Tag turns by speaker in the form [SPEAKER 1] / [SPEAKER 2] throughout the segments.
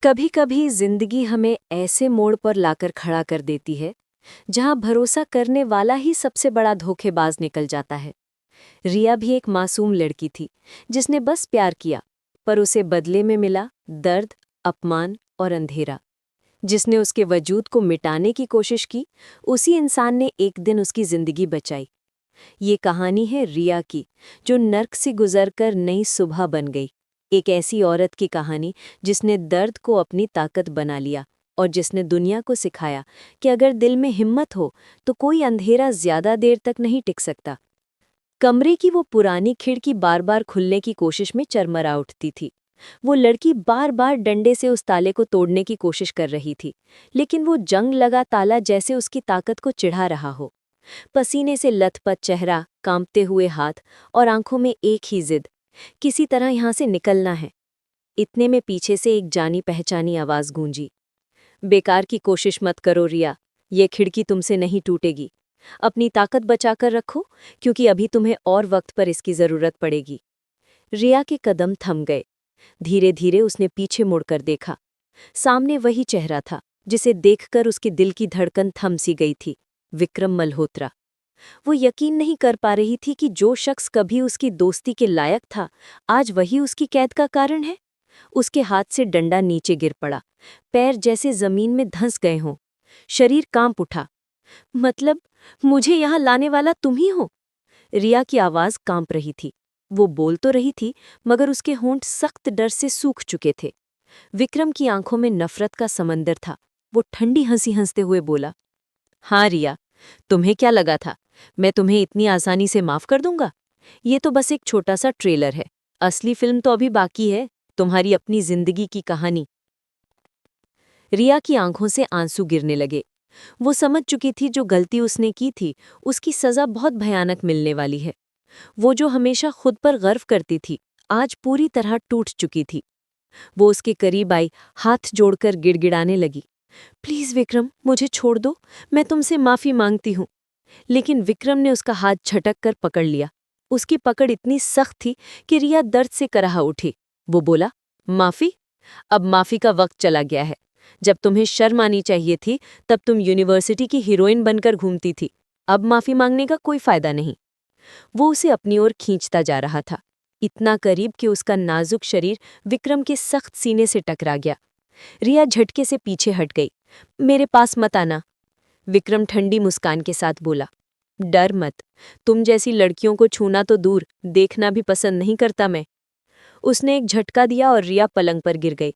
[SPEAKER 1] कभी कभी जिंदगी हमें ऐसे मोड़ पर लाकर खड़ा कर देती है जहां भरोसा करने वाला ही सबसे बड़ा धोखेबाज निकल जाता है। रिया भी एक मासूम लड़की थी जिसने बस प्यार किया, पर उसे बदले में मिला दर्द, अपमान और अंधेरा। जिसने उसके वजूद को मिटाने की कोशिश की, उसी इंसान ने एक दिन उसकी जिंदगी बचाई। ये कहानी है रिया की, जो नर्क से गुजरकर नई सुबह बन गई। एक ऐसी औरत की कहानी जिसने दर्द को अपनी ताकत बना लिया और जिसने दुनिया को सिखाया कि अगर दिल में हिम्मत हो तो कोई अंधेरा ज्यादा देर तक नहीं टिक सकता। कमरे की वो पुरानी खिड़की बार बार खुलने की कोशिश में चरमरा उठती थी। वो लड़की बार बार डंडे से उस ताले को तोड़ने की कोशिश कर रही थी, लेकिन वो जंग लगा ताला जैसे उसकी ताकत को चिढ़ा रहा हो। पसीने से लथपथ चेहरा, कांपते हुए हाथ और आंखों में एक ही जिद, किसी तरह यहां से निकलना है। इतने में पीछे से एक जानी पहचानी आवाज गूंजी। बेकार की कोशिश मत करो रिया, ये खिड़की तुमसे नहीं टूटेगी। अपनी ताकत बचाकर रखो, क्योंकि अभी तुम्हें और वक्त पर इसकी जरूरत पड़ेगी। रिया के कदम थम गए। धीरे धीरे उसने पीछे मुड़कर देखा। सामने वही चेहरा था जिसे देखकर उसके दिल की धड़कन थम सी गई थी, विक्रम मल्होत्रा। वो यकीन नहीं कर पा रही थी कि जो शख्स कभी उसकी दोस्ती के लायक था, आज वही उसकी कैद का कारण है। उसके हाथ से डंडा नीचे गिर पड़ा, पैर जैसे जमीन में धंस गए हों। शरीर कांप उठा। मतलब, मुझे यहाँ लाने वाला तुम ही हो? रिया की आवाज कांप रही थी। वो बोल तो रही थी, मगर उसके होंठ सख्त डर से सूख चुके थे। विक्रम की आंखों में नफरत का समंदर था। वो ठंडी हंसी हंसते हुए बोला, हाँ रिया, तुम्हें क्या लगा था मैं तुम्हें इतनी आसानी से माफ कर दूंगा? ये तो बस एक छोटा सा ट्रेलर है। असली फिल्म तो अभी बाकी है, तुम्हारी अपनी जिंदगी की कहानी। रिया की आंखों से आंसू गिरने लगे। वो समझ चुकी थी जो गलती उसने की थी, उसकी सजा बहुत भयानक मिलने वाली है। वो जो हमेशा खुद पर गर्व करती थी, आज पूरी तरह टूट चुकी थी। वो उसके करीब आई, हाथ जोड़कर गिड़गिड़ाने लगी, प्लीज विक्रम, मुझे छोड़ दो, मैं तुमसे माफी मांगती हूँ। लेकिन विक्रम ने उसका हाथ झटक कर पकड़ लिया। उसकी पकड़ इतनी सख्त थी कि रिया दर्द से कराह उठी। वो बोला, माफी? अब माफी का वक्त चला गया है। जब तुम्हें शर्म आनी चाहिए थी, तब तुम यूनिवर्सिटी की हीरोइन बनकर घूमती थी। अब माफी मांगने का कोई फायदा नहीं। वो उसे अपनी ओर खींचता जा रहा था, इतना करीब कि उसका नाजुक शरीर विक्रम के सख्त सीने से टकरा गया। रिया झटके से पीछे हट गई। मेरे पास मत आना, विक्रम ठंडी मुस्कान के साथ बोला। डर मत, तुम जैसी लड़कियों को छूना तो दूर, देखना भी पसंद नहीं करता मैं। उसने एक झटका दिया और रिया पलंग पर गिर गई।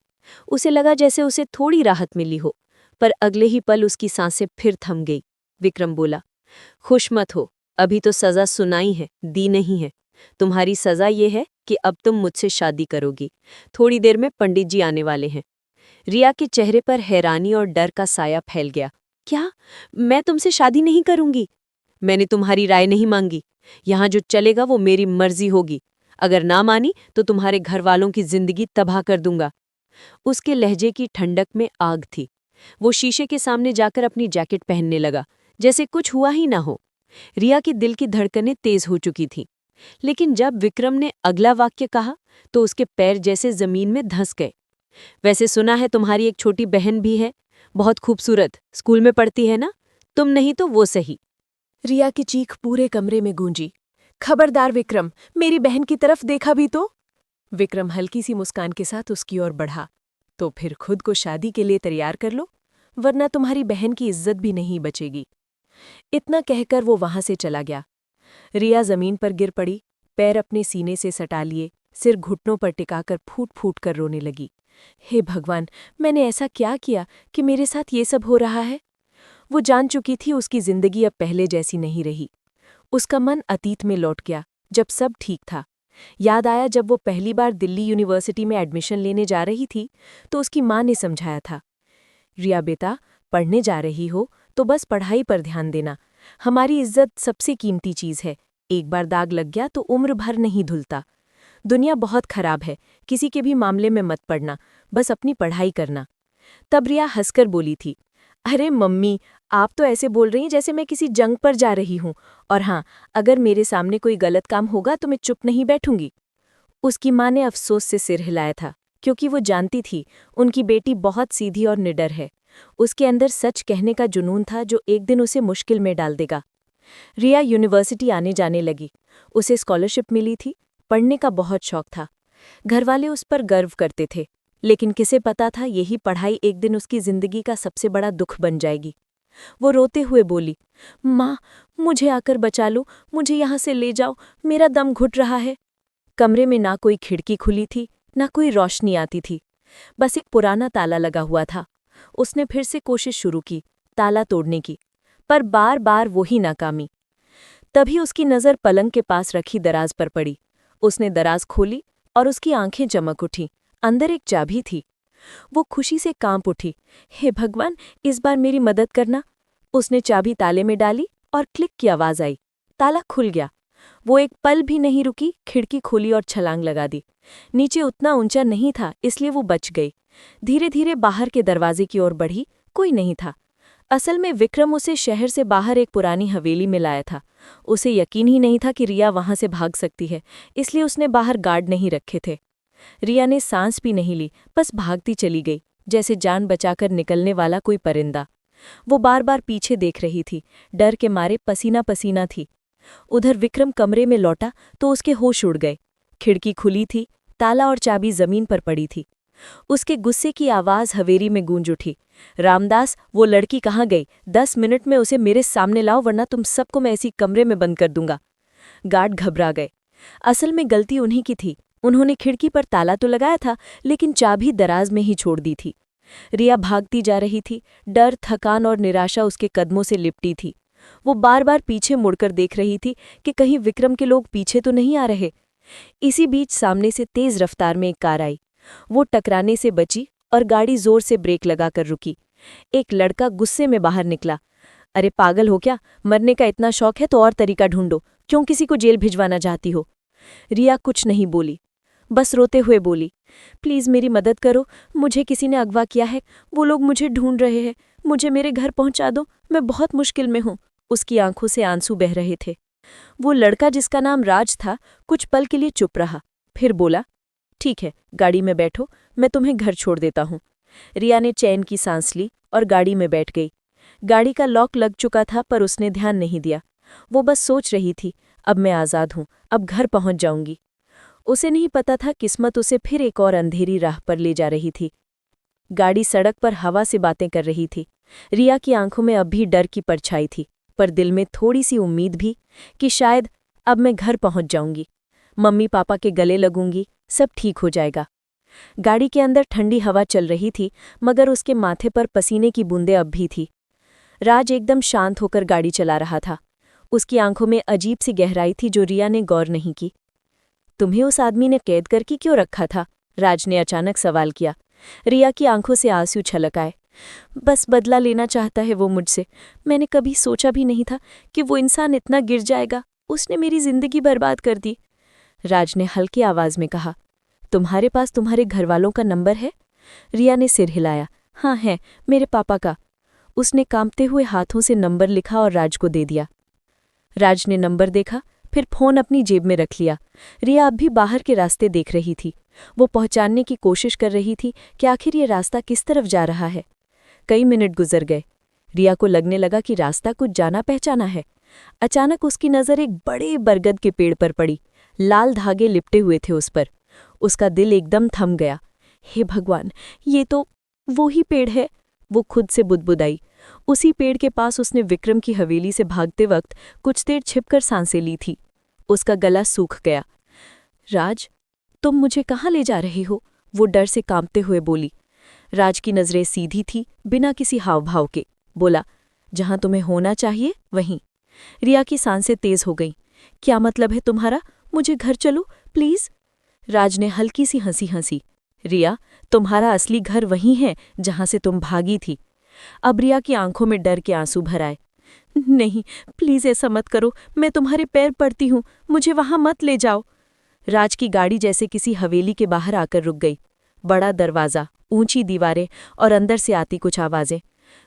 [SPEAKER 1] उसे लगा जैसे उसे थोड़ी राहत मिली हो, पर अगले ही पल उसकी सांसें फिर थम गई। विक्रम बोला, खुश मत हो, अभी तो सजा सुनाई है, दी नहीं है। तुम्हारी सजा ये है कि अब तुम मुझसे शादी करोगी। थोड़ी देर में पंडित जी आने वाले हैं। रिया के चेहरे पर हैरानी और डर का साया फैल गया। क्या? मैं तुमसे शादी नहीं करूंगी? मैंने तुम्हारी राय नहीं मांगी। यहाँ जो चलेगा वो मेरी मर्जी होगी। अगर ना मानी तो तुम्हारे घर वालों की जिंदगी तबाह कर दूंगा। उसके लहजे की ठंडक में आग थी। वो शीशे के सामने जाकर अपनी जैकेट पहनने लगा, जैसे कुछ हुआ ही ना हो। रिया के दिल की धड़कनें तेज हो चुकी थीं। लेकिन जब विक्रम ने अगला वाक्य कहा तो उसके पैर जैसे जमीन में धंस गए। वैसे सुना है तुम्हारी एक छोटी बहन भी है, बहुत खूबसूरत, स्कूल में पढ़ती है ना? तुम नहीं तो वो सही।
[SPEAKER 2] रिया की चीख पूरे कमरे में गूंजी। खबरदार विक्रम, मेरी बहन की तरफ देखा भी तो। विक्रम हल्की सी मुस्कान के साथ उसकी ओर बढ़ा। तो फिर खुद को शादी के लिए तैयार कर लो, वरना तुम्हारी बहन की इज्जत भी नहीं बचेगी। इतना कहकर वो वहां से चला गया। रिया जमीन पर गिर पड़ी, पैर अपने सीने से सटा लिए, सिर घुटनों पर टिकाकर फूट फूट कर रोने लगी। हे भगवान, मैंने ऐसा क्या किया कि मेरे साथ ये सब हो रहा है? वो जान चुकी थी उसकी जिंदगी अब पहले जैसी नहीं रही। उसका मन अतीत में लौट गया, जब सब ठीक था। याद आया जब वो पहली बार दिल्ली यूनिवर्सिटी में एडमिशन लेने जा रही थी, तो उसकी माँ ने समझाया था, रिया बेटा, पढ़ने जा रही हो तो बस पढ़ाई पर ध्यान देना। हमारी इज्जत सबसे कीमती चीज है। एक बार दाग लग गया तो उम्र भर नहीं धुलता। दुनिया बहुत खराब है, किसी के भी मामले में मत पड़ना, बस अपनी पढ़ाई करना। तब रिया हंसकर बोली थी, अरे मम्मी, आप तो ऐसे बोल रही हैं जैसे मैं किसी जंग पर जा रही हूँ। और हाँ, अगर मेरे सामने कोई गलत काम होगा तो मैं चुप नहीं बैठूंगी। उसकी माँ ने अफसोस से सिर हिलाया था। क्योंकि वो जानती थी उनकी बेटी बहुत सीधी और निडर है। उसके अंदर सच कहने का जुनून था जो एक दिन उसे मुश्किल में डाल देगा। रिया यूनिवर्सिटी आने जाने लगी। उसे स्कॉलरशिप मिली थी, पढ़ने का बहुत शौक था। घरवाले उस पर गर्व करते थे, लेकिन किसे पता था यही पढ़ाई एक दिन उसकी जिंदगी का सबसे बड़ा दुख बन जाएगी। वो रोते हुए बोली, माँ, मुझे आकर बचा लो, मुझे यहाँ से ले जाओ, मेरा दम घुट रहा है। कमरे में ना कोई खिड़की खुली थी, ना कोई रोशनी आती थी, बस एक पुराना ताला लगा हुआ था। उसने फिर से कोशिश शुरू की ताला तोड़ने की, पर बार बार वही नाकामी। तभी उसकी नज़र पलंग के पास रखी दराज पर पड़ी। उसने दराज खोली और उसकी आंखें चमक उठीं। अंदर एक चाबी थी। वो खुशी से कांप उठी। हे भगवान, इस बार मेरी मदद करना। उसने चाबी ताले में डाली और क्लिक की आवाज़ आई। ताला खुल गया। वो एक पल भी नहीं रुकी, खिड़की खोली और छलांग लगा दी। नीचे उतना ऊंचा नहीं था, इसलिए वो बच गई। धीरे धीरे बाहर के दरवाजे की ओर बढ़ी। कोई नहीं था। असल में विक्रम उसे शहर से बाहर एक पुरानी हवेली में लाया था। उसे यकीन ही नहीं था कि रिया वहां से भाग सकती है, इसलिए उसने बाहर गार्ड नहीं रखे थे। रिया ने सांस भी नहीं ली, बस भागती चली गई, जैसे जान बचाकर निकलने वाला कोई परिंदा। वो बार बार पीछे देख रही थी, डर के मारे पसीना पसीना थी। उधर विक्रम कमरे में लौटा तो उसके होश उड़ गए। खिड़की खुली थी, ताला और चाबी जमीन पर पड़ी थी। उसके गुस्से की आवाज़ हवेली में गूंज उठी। रामदास, वो लड़की कहाँ गई? 10 मिनट में उसे मेरे सामने लाओ, वरना तुम सबको मैं इसी कमरे में बंद कर दूंगा। गार्ड घबरा गए। असल में गलती उन्हीं की थी। उन्होंने खिड़की पर ताला तो लगाया था, लेकिन चाबी दराज में ही छोड़ दी थी। रिया भागती जा रही थी। डर, थकान और निराशा उसके कदमों से लिपटी थी। वो बार बार पीछे मुड़कर देख रही थी कि कहीं विक्रम के लोग पीछे तो नहीं आ रहे। इसी बीच सामने से तेज रफ्तार में एक कार आई। वो टकराने से बची और गाड़ी जोर से ब्रेक लगाकर रुकी। एक लड़का गुस्से में बाहर निकला। अरे पागल हो क्या? मरने का इतना शौक है तो और तरीका ढूंढो, क्यों किसी को जेल भिजवाना चाहती हो? रिया कुछ नहीं बोली, बस रोते हुए बोली, प्लीज़ मेरी मदद करो, मुझे किसी ने अगवा किया है, वो लोग मुझे ढूंढ रहे हैं, मुझे मेरे घर पहुंचा दो, मैं बहुत मुश्किल में हूं। उसकी आंखों से आंसू बह रहे थे। वो लड़का जिसका नाम राज था, कुछ पल के लिए चुप रहा, फिर बोला, ठीक है, गाड़ी में बैठो, मैं तुम्हें घर छोड़ देता हूँ। रिया ने चैन की सांस ली और गाड़ी में बैठ गई। गाड़ी का लॉक लग चुका था, पर उसने ध्यान नहीं दिया। वो बस सोच रही थी, अब मैं आज़ाद हूँ, अब घर पहुँच जाऊंगी। उसे नहीं पता था किस्मत उसे फिर एक और अंधेरी राह पर ले जा रही थी। गाड़ी सड़क पर हवा से बातें कर रही थी। रिया की आंखों में अब भी डर की परछाई थी, पर दिल में थोड़ी सी उम्मीद भी कि शायद अब मैं घर पहुंच जाऊंगी, मम्मी पापा के गले लगूंगी, सब ठीक हो जाएगा। गाड़ी के अंदर ठंडी हवा चल रही थी, मगर उसके माथे पर पसीने की बूंदें अब भी थी। राज एकदम शांत होकर गाड़ी चला रहा था। उसकी आंखों में अजीब सी गहराई थी जो रिया ने गौर नहीं की। तुम्हें उस आदमी ने कैद करके क्यों रखा था? राज ने अचानक सवाल किया। रिया की आंखों से आंसू छलक आए। बस बदला लेना चाहता है वो मुझसे। मैंने कभी सोचा भी नहीं था कि वो इंसान इतना गिर जाएगा। उसने मेरी जिंदगी बर्बाद कर दी। राज ने हल्की आवाज में कहा, तुम्हारे पास तुम्हारे घरवालों का नंबर है? रिया ने सिर हिलाया। हाँ है, मेरे पापा का। उसने कांपते हुए हाथों से नंबर लिखा और राज को दे दिया। राज ने नंबर देखा, फिर फोन अपनी जेब में रख लिया। रिया अब भी बाहर के रास्ते देख रही थी। वो पहचानने की कोशिश कर रही थी कि आखिर ये रास्ता किस तरफ जा रहा है। कई मिनट गुजर गए। रिया को लगने लगा कि रास्ता कुछ जाना पहचाना है। अचानक उसकी नज़र एक बड़े बरगद के पेड़ पर पड़ी। लाल धागे लिपटे हुए थे उस पर। उसका दिल एकदम थम गया। हे भगवान, ये तो वो ही पेड़ है। वो खुद से बुदबुदाई। उसी पेड़ के पास उसने विक्रम की हवेली से भागते वक्त कुछ देर छिपकर सांसें ली थी। उसका गला सूख गया। राज, तुम मुझे कहाँ ले जा रही हो? वो डर से कांपते हुए बोली। राज की नज़रें सीधी थी, बिना किसी हाव भाव के। बोला, जहां तुम्हें होना चाहिए वहीं। रिया की सांसें तेज हो गईं। क्या मतलब है तुम्हारा? मुझे घर चलो प्लीज। राज ने हल्की सी हंसी हंसी। रिया, तुम्हारा असली घर वहीं है जहां से तुम भागी थी। अब रिया की आंखों में डर के आंसू भर आए। नहीं, प्लीज ऐसा मत करो, मैं तुम्हारे पैर पड़ती हूँ, मुझे वहां मत ले जाओ। राज की गाड़ी जैसे किसी हवेली के बाहर आकर रुक गई। बड़ा दरवाज़ा, ऊंची दीवारें और अंदर से आती कुछ आवाज़ें।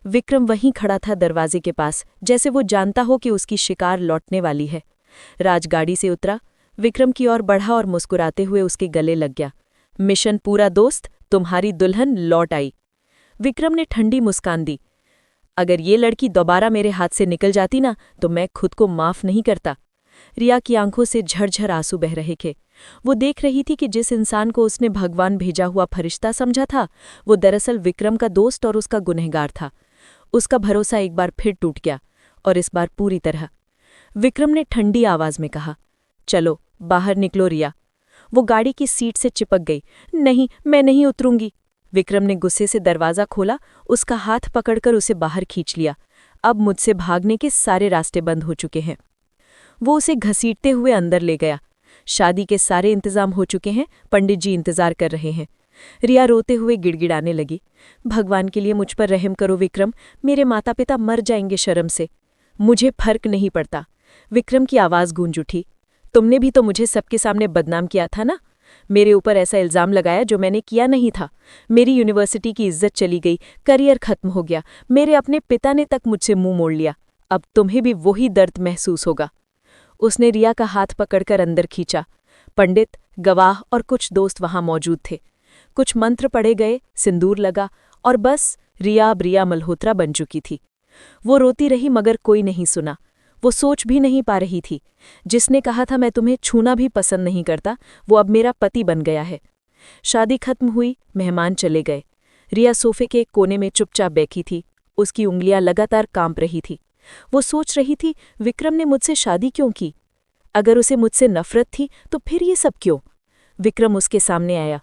[SPEAKER 2] विक्रम वहीं खड़ा था दरवाजे के पास, जैसे वो जानता हो कि उसकी शिकार लौटने वाली है। राज गाड़ी से उतरा, विक्रम की ओर बढ़ा और मुस्कुराते हुए उसके गले लग गया। मिशन पूरा दोस्त, तुम्हारी दुल्हन लौट आई। विक्रम ने ठंडी मुस्कान दी। अगर ये लड़की दोबारा मेरे हाथ से निकल जाती ना तो मैं खुद को माफ नहीं करता। रिया की आंखों से झरझर आंसू बह रहे थे। वो देख रही थी कि जिस इंसान को उसने भगवान भेजा हुआ फरिश्ता समझा था वो दरअसल विक्रम का दोस्त और उसका गुनहगार था। उसका भरोसा एक बार फिर टूट गया, और इस बार पूरी तरह। विक्रम ने ठंडी आवाज में कहा, चलो बाहर निकलो रिया। वो गाड़ी की सीट से चिपक गई। नहीं, मैं नहीं उतरूंगी। विक्रम ने गुस्से से दरवाज़ा खोला, उसका हाथ पकड़कर उसे बाहर खींच लिया। अब मुझसे भागने के सारे रास्ते बंद हो चुके हैं। वो उसे घसीटते हुए अंदर ले गया। शादी के सारे इंतजाम हो चुके हैं, पंडित जी इंतजार कर रहे हैं। रिया रोते हुए गिड़गिड़ाने लगी, भगवान के लिए मुझ पर रहम करो विक्रम, मेरे माता पिता मर जाएंगे शर्म से। मुझे फर्क नहीं पड़ता। विक्रम की आवाज़ गूंज उठी, तुमने भी तो मुझे सबके सामने बदनाम किया था ना। मेरे ऊपर ऐसा इल्ज़ाम लगाया जो मैंने किया नहीं था। मेरी यूनिवर्सिटी की इज्जत चली गई, करियर खत्म हो गया, मेरे अपने पिता ने तक मुझसे मुंह मोड़ लिया। अब तुम्हें भी वही दर्द महसूस होगा। उसने रिया का हाथ पकड़कर अंदर खींचा। पंडित, गवाह और कुछ दोस्त वहां मौजूद थे। कुछ मंत्र पढ़े गए, सिंदूर लगा, और बस रिया अब रिया मल्होत्रा बन चुकी थी। वो रोती रही मगर कोई नहीं सुना। वो सोच भी नहीं पा रही थी, जिसने कहा था मैं तुम्हें छूना भी पसंद नहीं करता, वो अब मेरा पति बन गया है। शादी खत्म हुई, मेहमान चले गए। रिया सोफे के एक कोने में चुपचाप बैठी थी। उसकी उंगलियां लगातार कांप रही थी। वो सोच रही थी, विक्रम ने मुझसे शादी क्यों की? अगर उसे मुझसे नफरत थी तो फिर ये सब क्यों? विक्रम उसके सामने आया।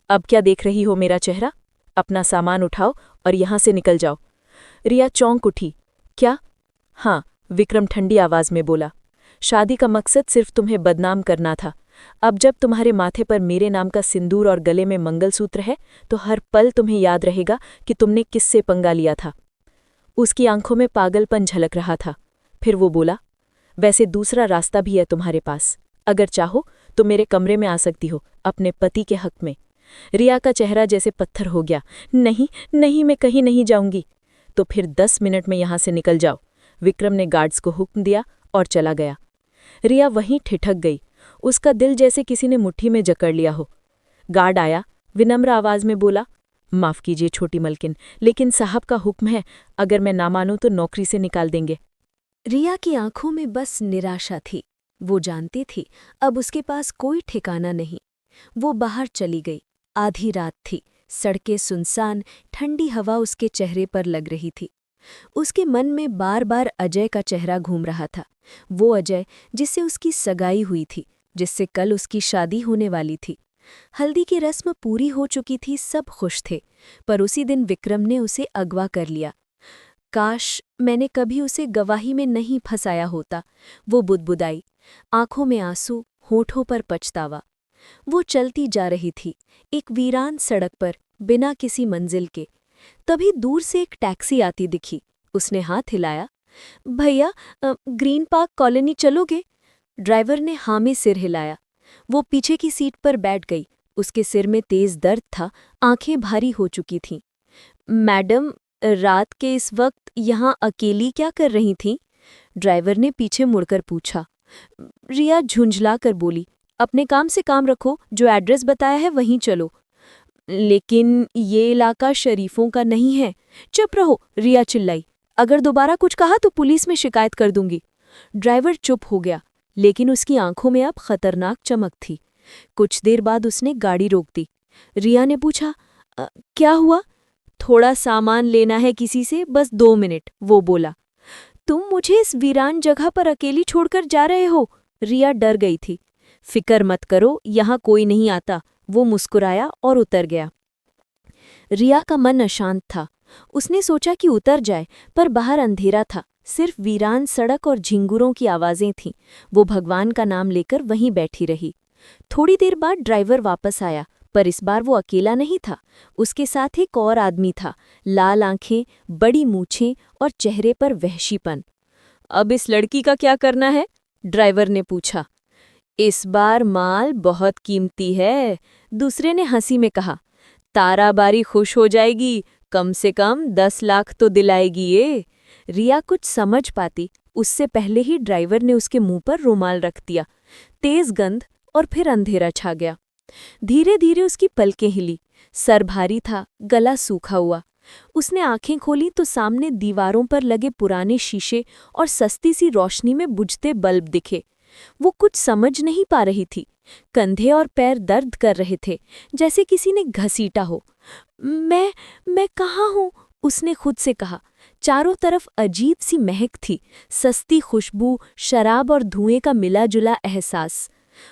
[SPEAKER 2] अब क्या देख रही हो मेरा चेहरा? अपना सामान उठाओ और यहां से निकल जाओ। रिया चौंक उठी। क्या? हाँ, विक्रम ठंडी आवाज में बोला। शादी का मकसद सिर्फ तुम्हें बदनाम करना था। अब जब तुम्हारे माथे पर मेरे नाम का सिंदूर और गले में मंगलसूत्र है तो हर पल तुम्हें याद रहेगा कि तुमने किससे पंगा लिया था। उसकी आंखों में पागलपन झलक रहा था। फिर वो बोला, वैसे दूसरा रास्ता भी है तुम्हारे पास। अगर चाहो तो मेरे कमरे में आ सकती हो, अपने पति के हक में। रिया का चेहरा जैसे पत्थर हो गया। नहीं नहीं, मैं कहीं नहीं जाऊंगी। तो फिर 10 मिनट में यहां से निकल जाओ। विक्रम ने गार्ड्स को हुक्म दिया और चला गया। रिया वहीं ठिठक गई। उसका दिल जैसे किसी ने मुट्ठी में जकड़ लिया हो। गार्ड आया, विनम्र आवाज में बोला, माफ कीजिए छोटी मलकिन, लेकिन साहब का हुक्म है, अगर मैं ना मानूं तो नौकरी से निकाल देंगे।
[SPEAKER 1] रिया की आंखों में बस निराशा थी। वो जानती थी अब उसके पास कोई ठिकाना नहीं। वो बाहर चली गई। आधी रात थी, सड़कें सुनसान, ठंडी हवा उसके चेहरे पर लग रही थी। उसके मन में बार बार अजय का चेहरा घूम रहा था। वो अजय जिससे उसकी सगाई हुई थी, जिससे कल उसकी शादी होने वाली थी। हल्दी की रस्म पूरी हो चुकी थी, सब खुश थे, पर उसी दिन विक्रम ने उसे अगवा कर लिया। काश मैंने कभी उसे गवाही में नहीं फंसाया होता, वो बुदबुदाई, आंखों में आंसू, होठों पर पछतावा। वो चलती जा रही थी, एक वीरान सड़क पर, बिना किसी मंजिल के। तभी दूर से एक टैक्सी आती दिखी। उसने हाथ हिलाया, भैया, ग्रीन पार्क कॉलोनी चलोगे? ड्राइवर ने हाँ में सिर हिलाया। वो पीछे की सीट पर बैठ गई। उसके सिर में तेज दर्द था, आंखें भारी हो चुकी थीं। मैडम, रात के इस वक्त यहाँ अकेली क्या कर रही थीं? ड्राइवर ने पीछे मुड़कर पूछा। रिया झुंझला कर बोली, अपने काम से काम रखो, जो एड्रेस बताया है वहीं चलो। लेकिन ये इलाका शरीफों का नहीं है। चुप रहो, रिया चिल्लाई, अगर दोबारा कुछ कहा तो पुलिस में शिकायत कर दूंगी। ड्राइवर चुप हो गया, लेकिन उसकी आंखों में अब खतरनाक चमक थी। कुछ देर बाद उसने गाड़ी रोक दी। रिया ने पूछा, क्या हुआ? थोड़ा सामान लेना है किसी से, बस 2 मिनट, वो बोला। तुम मुझे इस वीरान जगह पर अकेली छोड़कर जा रहे हो? रिया डर गई थी। फिक्र मत करो, यहाँ कोई नहीं आता, वो मुस्कुराया और उतर गया। रिया का मन अशांत था। उसने सोचा कि उतर जाए, पर बाहर अंधेरा था, सिर्फ वीरान सड़क और झिंगुरों की आवाजें थीं। वो भगवान का नाम लेकर वहीं बैठी रही। थोड़ी देर बाद ड्राइवर वापस आया, पर इस बार वो अकेला नहीं था। उसके साथ एक और आदमी था, लाल आंखें, बड़ी मूछें और चेहरे पर वहशीपन। अब इस लड़की का क्या करना है? ड्राइवर ने पूछा। इस बार माल बहुत कीमती है, दूसरे ने हंसी में कहा। ताराबारी खुश हो जाएगी, कम से कम 10 लाख तो दिलाएगी ये। रिया कुछ समझ पाती उससे पहले ही ड्राइवर ने उसके मुंह पर रुमाल रख दिया। तेज गंध और फिर अंधेरा छा गया।
[SPEAKER 2] धीरे धीरे उसकी पलकें हिली, सर भारी था, गला सूखा हुआ। उसने आंखें खोली तो सामने दीवारों पर लगे पुराने शीशे और सस्ती सी रोशनी में बुझते बल्ब दिखे। वो कुछ समझ नहीं पा रही थी। कंधे और पैर दर्द कर रहे थे, जैसे किसी ने घसीटा हो। मैं कहाँ हूँ? उसने खुद से कहा। चारों तरफ अजीब सी महक थी, सस्ती खुशबू, शराब और धुएं का मिला जुला एहसास।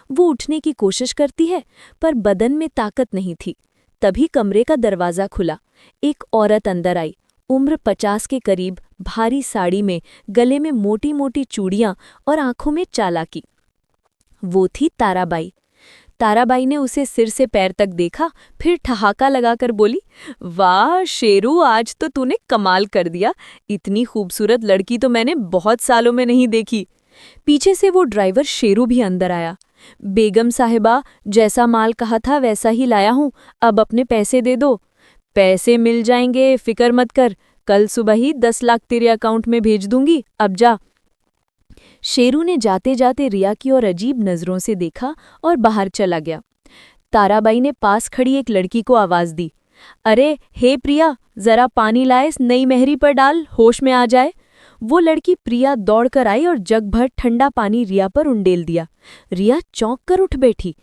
[SPEAKER 2] वो उठने की कोशिश करती है, पर बदन में ताकत नहीं थी। तभी कमरे का दरवाज़ा खुला। एक औरत अंदर आई, उम्र 50 के करीब, भारी साड़ी में, गले में मोटी मोटी चूड़ियां और आंखों में चालाकी। वो थी ताराबाई। ताराबाई ने उसे सिर से पैर तक देखा, फिर ठहाका लगाकर बोली, वाह शेरू, आज तो तूने कमाल कर दिया। इतनी खूबसूरत लड़की तो मैंने बहुत सालों में नहीं देखी। पीछे से वो ड्राइवर शेरू भी अंदर आया। बेगम साहिबा, जैसा माल कहा था वैसा ही लाया हूं, अब अपने पैसे दे दो। पैसे मिल जाएंगे, फिक्र मत कर, कल सुबह ही 10 लाख तेरे अकाउंट में भेज दूंगी, अब जा। शेरू ने जाते जाते रिया की ओर अजीब नजरों से देखा और बाहर चला गया। ताराबाई ने पास खड़ी एक लड़की को आवाज दी, अरे हे प्रिया, जरा पानी लाए, इस नई मेहरी पर डाल, होश में आ जाए। वो लड़की प्रिया दौड़कर आई और जग भर ठंडा पानी रिया पर उंडेल दिया। रिया चौंक कर उठ बैठी।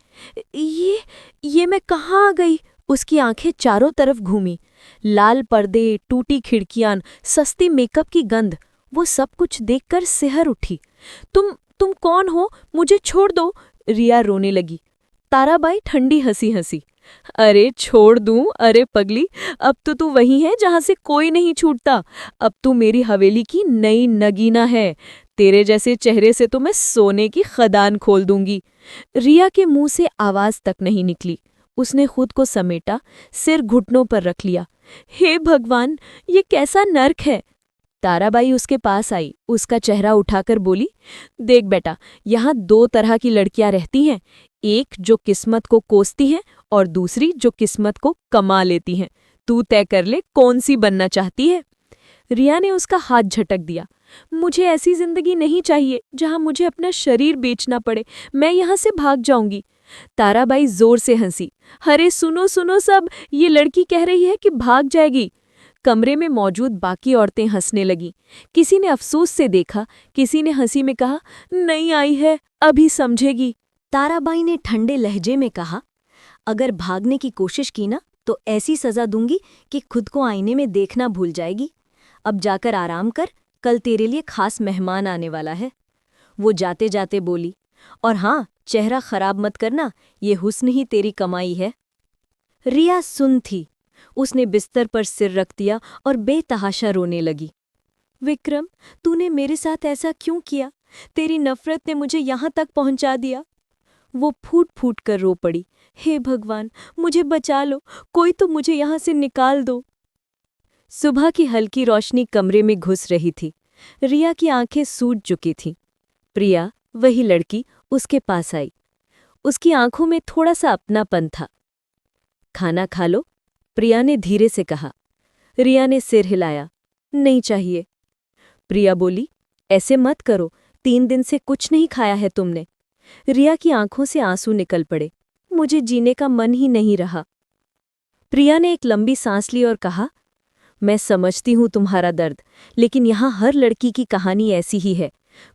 [SPEAKER 2] ये मैं कहाँ आ गई? उसकी आंखें चारों तरफ घूमी। लाल पर्दे, टूटी खिड़कियां, सस्ती मेकअप की गंध, वो सब कुछ देखकर सिहर उठी। तुम कौन हो? मुझे छोड़ दो। रिया रोने लगी। ताराबाई ठंडी हंसी हंसी, अरे छोड़ दूं? अरे पगली, अब तो तू वही है जहां से कोई नहीं छूटता। अब तू मेरी हवेली की नई नगीना है। तेरे जैसे चेहरे से तो मैं सोने की खदान खोल दूंगी। रिया के मुंह से आवाज तक नहीं निकली। उसने खुद को समेटा, सिर घुटनों पर रख लिया। हे भगवान, ये कैसा नर्क है। ताराबाई उसके पास आई, उसका चेहरा उठाकर बोली, देख बेटा, यहाँ 2 तरह की लड़कियां रहती हैं, एक जो किस्मत को कोसती हैं और दूसरी जो किस्मत को कमा लेती हैं। तू तय कर ले कौन सी बनना चाहती है। रिया ने उसका हाथ झटक दिया। मुझे ऐसी जिंदगी नहीं चाहिए जहां मुझे अपना शरीर बेचना पड़े। मैं यहाँ से भाग जाऊंगी। ताराबाई जोर से हंसी। अरे सुनो सुनो सब, ये लड़की कह रही है कि भाग जाएगी। कमरे में मौजूद बाकी औरतें हंसने लगीं। किसी ने अफसोस से देखा, किसी ने हंसी में कहा, नहीं आई है, अभी समझेगी।
[SPEAKER 1] ताराबाई ने ठंडे लहजे में कहा, अगर भागने की कोशिश की ना तो ऐसी सजा दूंगी कि खुद को आईने में देखना भूल जाएगी। अब जाकर आराम कर, कल तेरे लिए खास मेहमान आने वाला है। वो जाते जाते बोली, और हाँ, चेहरा खराब मत करना, ये हुस्न ही तेरी कमाई है। रिया सुन थी। उसने बिस्तर पर सिर रख दिया और बेतहाशा रोने लगी। विक्रम, तूने मेरे साथ ऐसा क्यों किया? तेरी नफरत ने मुझे यहाँ तक पहुँचा दिया। वो फूट फूट कर रो पड़ी। हे भगवान, मुझे बचा लो, कोई तो मुझे यहाँ से निकाल दो। सुबह की हल्की रोशनी कमरे में घुस रही थी। रिया की आंखें सूज चुकी थीं। प्रिया, वही लड़की, उसके पास आई। उसकी आंखों में थोड़ा सा अपनापन था। खाना खा लो, प्रिया ने धीरे से कहा। रिया ने सिर हिलाया, नहीं चाहिए। प्रिया बोली, ऐसे मत करो, 3 दिन से कुछ नहीं खाया है तुमने। रिया की आंखों से आंसू निकल पड़े। मुझे जीने का मन ही नहीं रहा। प्रिया ने एक लंबी सांस ली और कहा, मैं समझती हूँ तुम्हारा दर्द, लेकिन यहाँ हर लड़की की कहानी ऐसी ही है।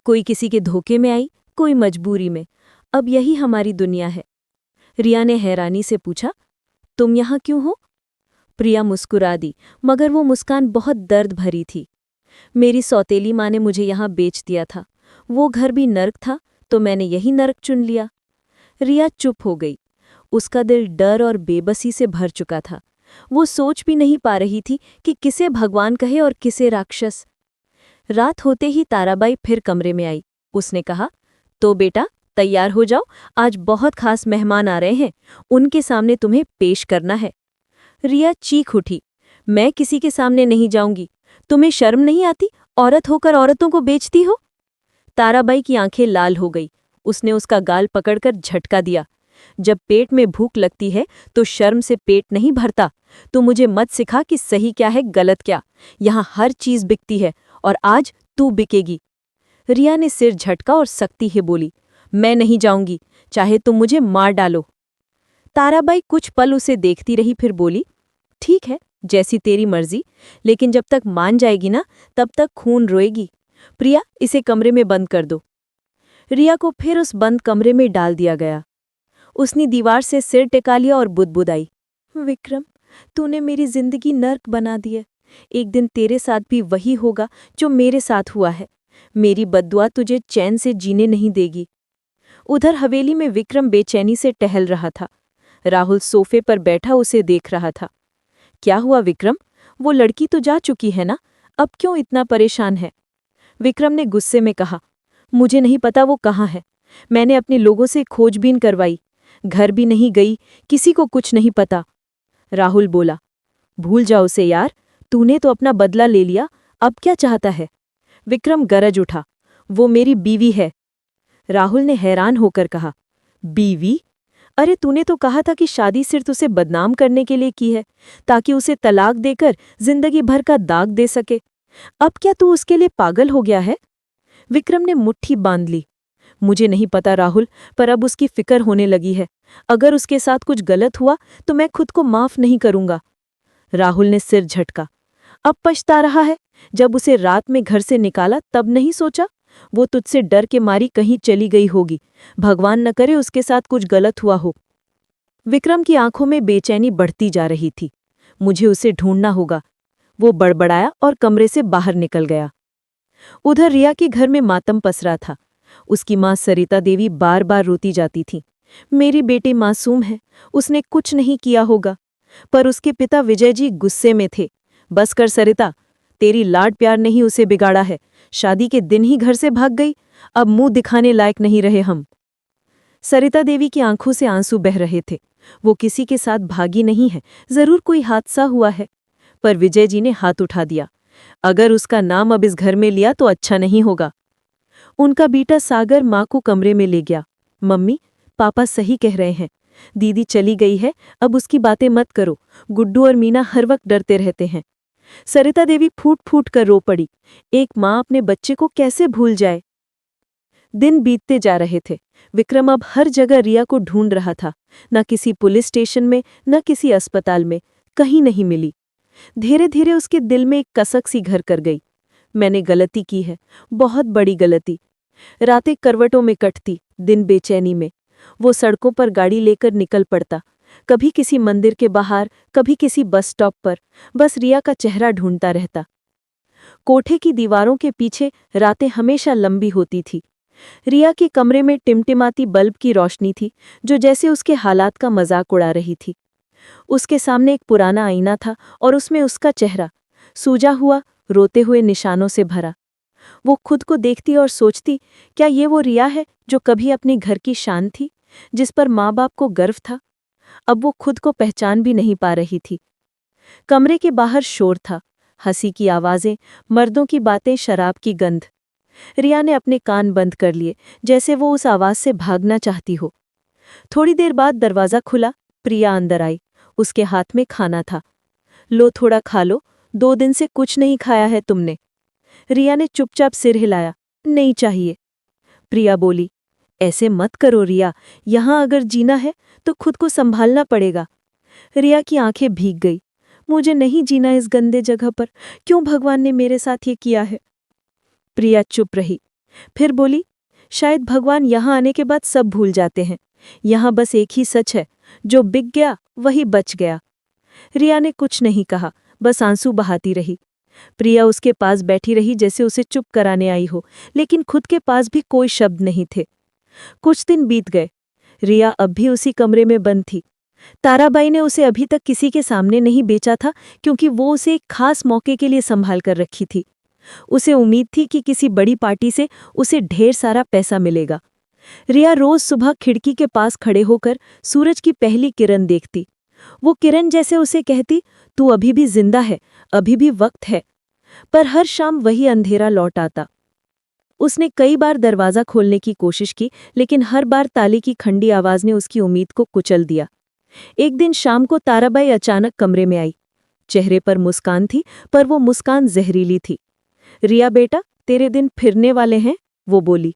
[SPEAKER 1] कोई किसी के धोखे में आई, कोई मजबूरी में। अब यही हमारी दुनिया है। रिया ने हैरानी से पूछा, तुम यहाँ क्यों हो? प्रिया मुस्कुरा दी, मगर वो मुस्कान बहुत दर्द भरी थी। मेरी सौतेली माँ ने मुझे यहाँ बेच दिया था। वो घर भी नर्क था, तो मैंने यही नर्क चुन लिया। रिया चुप हो गई। उसका दिल डर और बेबसी से भर चुका था। वो सोच भी नहीं पा रही थी कि किसे भगवान कहे और किसे राक्षस। रात होते ही ताराबाई फिर कमरे में आई। उसने कहा, तो बेटा तैयार हो जाओ, आज बहुत खास मेहमान आ रहे हैं, उनके सामने तुम्हें पेश करना है। रिया चीख उठी, मैं किसी के सामने नहीं जाऊंगी। तुम्हें शर्म नहीं आती? औरत होकर औरतों को बेचती हो। ताराबाई की आंखें लाल हो गई। उसने उसका गाल पकड़कर झटका दिया। जब पेट में भूख लगती है तो शर्म से पेट नहीं भरता। तू मुझे मत सिखा कि सही क्या है गलत क्या। यहाँ हर चीज बिकती है और आज तू बिकेगी। रिया ने सिर झटका और सख्ती से बोली, मैं नहीं जाऊंगी, चाहे तुम मुझे मार डालो।
[SPEAKER 2] ताराबाई कुछ पल उसे देखती रही, फिर बोली, ठीक है, जैसी तेरी मर्जी, लेकिन जब तक मान जाएगी ना तब तक खून रोएगी। प्रिया, इसे कमरे में बंद कर दो। रिया को फिर उस बंद कमरे में डाल दिया गया। उसने दीवार से सिर टिका लिया और बुदबुदाई, विक्रम, तूने मेरी जिंदगी नर्क बना दी है। एक दिन तेरे साथ भी वही होगा जो मेरे साथ हुआ है। मेरी बद्दुआ तुझे चैन से जीने नहीं देगी। उधर हवेली में विक्रम बेचैनी से टहल रहा था। राहुल सोफे पर बैठा उसे देख रहा था। क्या हुआ विक्रम? वो लड़की तो जा चुकी है ना, अब क्यों इतना परेशान है? विक्रम ने गुस्से में कहा, मुझे नहीं पता वो कहाँ है। मैंने अपने लोगों से खोजबीन करवाई, घर भी नहीं गई, किसी को कुछ नहीं पता। राहुल बोला, भूल जाओ उसे यार, तूने तो अपना बदला ले लिया, अब क्या चाहता है? विक्रम गरज उठा, वो मेरी बीवी है। राहुल ने हैरान होकर कहा, बीवी? अरे तूने तो कहा था कि शादी सिर्फ उसे बदनाम करने के लिए की है, ताकि उसे तलाक देकर जिंदगी भर का दाग दे सके। अब क्या तू उसके लिए पागल हो गया है? विक्रम ने मुट्ठी बांध ली। मुझे नहीं पता राहुल, पर अब उसकी फिक्र होने लगी है। अगर उसके साथ कुछ गलत हुआ तो मैं खुद को माफ नहीं करूंगा। राहुल ने सिर झटका। अब पछता रहा है? जब उसे रात में घर से निकाला तब नहीं सोचा? वो तुझसे डर के मारी कहीं चली गई होगी। भगवान न करे उसके साथ कुछ गलत हुआ हो। विक्रम की आंखों में बेचैनी बढ़ती जा रही थी। मुझे उसे ढूंढना होगा। वो बड़बड़ाया और कमरे से बाहर निकल गया। उधर रिया के घर में मातम पसरा था। उसकी मां सरिता देवी बार बार रोती जाती थी, मेरी बेटी मासूम है, उसने कुछ नहीं किया होगा। पर उसके पिता विजय जी गुस्से में थे। बस कर सरिता, तेरी लाड प्यार नहीं उसे बिगाड़ा है। शादी के दिन ही घर से भाग गई, अब मुंह दिखाने लायक नहीं रहे हम। सरिता देवी की आंखों से आंसू बह रहे थे। वो किसी के साथ भागी नहीं है, जरूर कोई हादसा हुआ है। पर विजय जी ने हाथ उठा दिया, अगर उसका नाम अब इस घर में लिया तो अच्छा नहीं होगा। उनका बेटा सागर माँ को कमरे में ले गया। मम्मी, पापा सही कह रहे हैं, दीदी चली गई है, अब उसकी बातें मत करो। गुड्डू और मीना हर वक्त डरते रहते हैं। सरिता देवी फूट फूट कर रो पड़ी। एक माँ अपने बच्चे को कैसे भूल जाए? दिन बीतते जा रहे थे। विक्रम अब हर जगह रिया को ढूंढ रहा था। न किसी पुलिस स्टेशन में, न किसी अस्पताल में, कहीं नहीं मिली। धीरे धीरे उसके दिल में एक कसक सी घर कर गई। मैंने गलती की है, बहुत बड़ी गलती। रातें करवटों में कटती, दिन बेचैनी में। वो सड़कों पर गाड़ी लेकर निकल पड़ता, कभी किसी मंदिर के बाहर, कभी किसी बस स्टॉप पर, बस रिया का चेहरा ढूंढता रहता। कोठे की दीवारों के पीछे रातें हमेशा लंबी होती थी। रिया के कमरे में टिमटिमाती बल्ब की रोशनी थी, जो जैसे उसके हालात का मजाक उड़ा रही थी। उसके सामने एक पुराना आईना था और उसमें उसका चेहरा, सूजा हुआ, रोते हुए निशानों से भरा। वो खुद को देखती और सोचती, क्या ये वो रिया है जो कभी अपने घर की शान थी, जिस पर माँ बाप को गर्व था? अब वो खुद को पहचान भी नहीं पा रही थी। कमरे के बाहर शोर था, हंसी की आवाजें, मर्दों की बातें, शराब की गंध। रिया ने अपने कान बंद कर लिए, जैसे वो उस आवाज से भागना चाहती हो। थोड़ी देर बाद दरवाजा खुला, प्रिया अंदर आई। उसके हाथ में खाना था। लो, थोड़ा खा लो, 2 दिन से कुछ नहीं खाया है तुमने। रिया ने चुपचाप सिर हिलाया, नहीं चाहिए। प्रिया बोली, ऐसे मत करो रिया, यहां अगर जीना है तो खुद को संभालना पड़ेगा। रिया की आंखें भीग गई। मुझे नहीं जीना इस गंदे जगह पर, क्यों भगवान ने मेरे साथ ये किया है? प्रिया चुप रही, फिर बोली, शायद भगवान यहां आने के बाद सब भूल जाते हैं। यहां बस एक ही सच है, जो बिक गया वही बच गया। रिया ने कुछ नहीं कहा, बस आंसू बहाती रही। प्रिया उसके पास बैठी रही, जैसे उसे चुप कराने आई हो, लेकिन खुद के पास भी कोई शब्द नहीं थे। कुछ दिन बीत गए। रिया अब भी उसी कमरे में बंद थी। ताराबाई ने उसे अभी तक किसी के सामने नहीं बेचा था, क्योंकि वो उसे एक खास मौके के लिए संभाल कर रखी थी। उसे उम्मीद थी कि किसी बड़ी पार्टी से उसे ढेर सारा पैसा मिलेगा। रिया रोज सुबह खिड़की के पास खड़े होकर सूरज की पहली किरण देखती। वो किरण जैसे उसे कहती, तू अभी भी जिंदा है, अभी भी वक्त है। पर हर शाम वही अंधेरा लौट आता। उसने कई बार दरवाजा खोलने की कोशिश की, लेकिन हर बार ताले की खंडी आवाज ने उसकी उम्मीद को कुचल दिया। एक दिन शाम को ताराबाई अचानक कमरे में आई। चेहरे पर मुस्कान थी, पर वो मुस्कान जहरीली थी। रिया बेटा, तेरे दिन फिरने वाले हैं, वो बोली।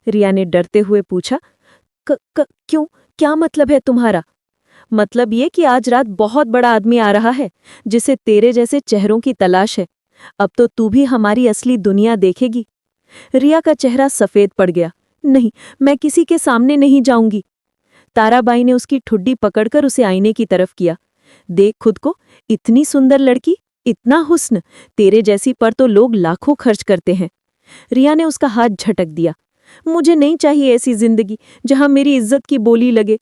[SPEAKER 2] रिया ने डरते हुए पूछा, क्यों, क्या मतलब है तुम्हारा? मतलब ये कि आज रात बहुत बड़ा आदमी आ रहा है जिसे तेरे जैसे चेहरों की तलाश है। अब तो तू भी हमारी असली दुनिया देखेगी। रिया का चेहरा सफेद पड़ गया। नहीं, मैं किसी के सामने नहीं जाऊंगी। ताराबाई ने उसकी ठुड्डी पकड़कर उसे आईने की तरफ किया। देख खुद को, इतनी सुंदर लड़की, इतना हुस्न, तेरे जैसी पर तो लोग लाखों खर्च करते हैं। रिया ने उसका हाथ झटक दिया। मुझे नहीं चाहिए ऐसी जिंदगी जहां मेरी इज्जत की बोली लगे।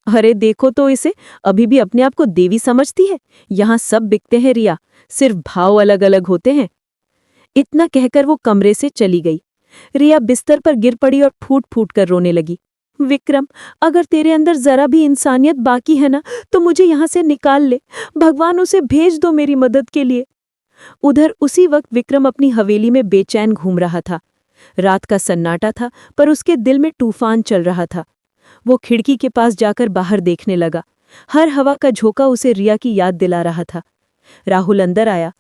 [SPEAKER 2] अरे देखो तो इसे, अभी भी अपने आप को देवी समझती है। यहां सब बिकते हैं रिया, सिर्फ भाव अलग अलग होते हैं। इतना कहकर वो कमरे से चली गई। रिया बिस्तर पर गिर पड़ी और फूट फूट कर रोने लगी। विक्रम, अगर तेरे अंदर जरा भी इंसानियत बाकी है ना, तो मुझे यहां से निकाल ले। भगवान उसे भेज दो मेरी मदद के लिए। उधर उसी वक्त विक्रम अपनी हवेली में बेचैन घूम रहा था। रात का सन्नाटा था, पर उसके दिल में तूफान चल रहा था। वो खिड़की के पास जाकर बाहर देखने लगा। हर हवा का झोंका उसे रिया की याद दिला रहा था। राहुल अंदर आया।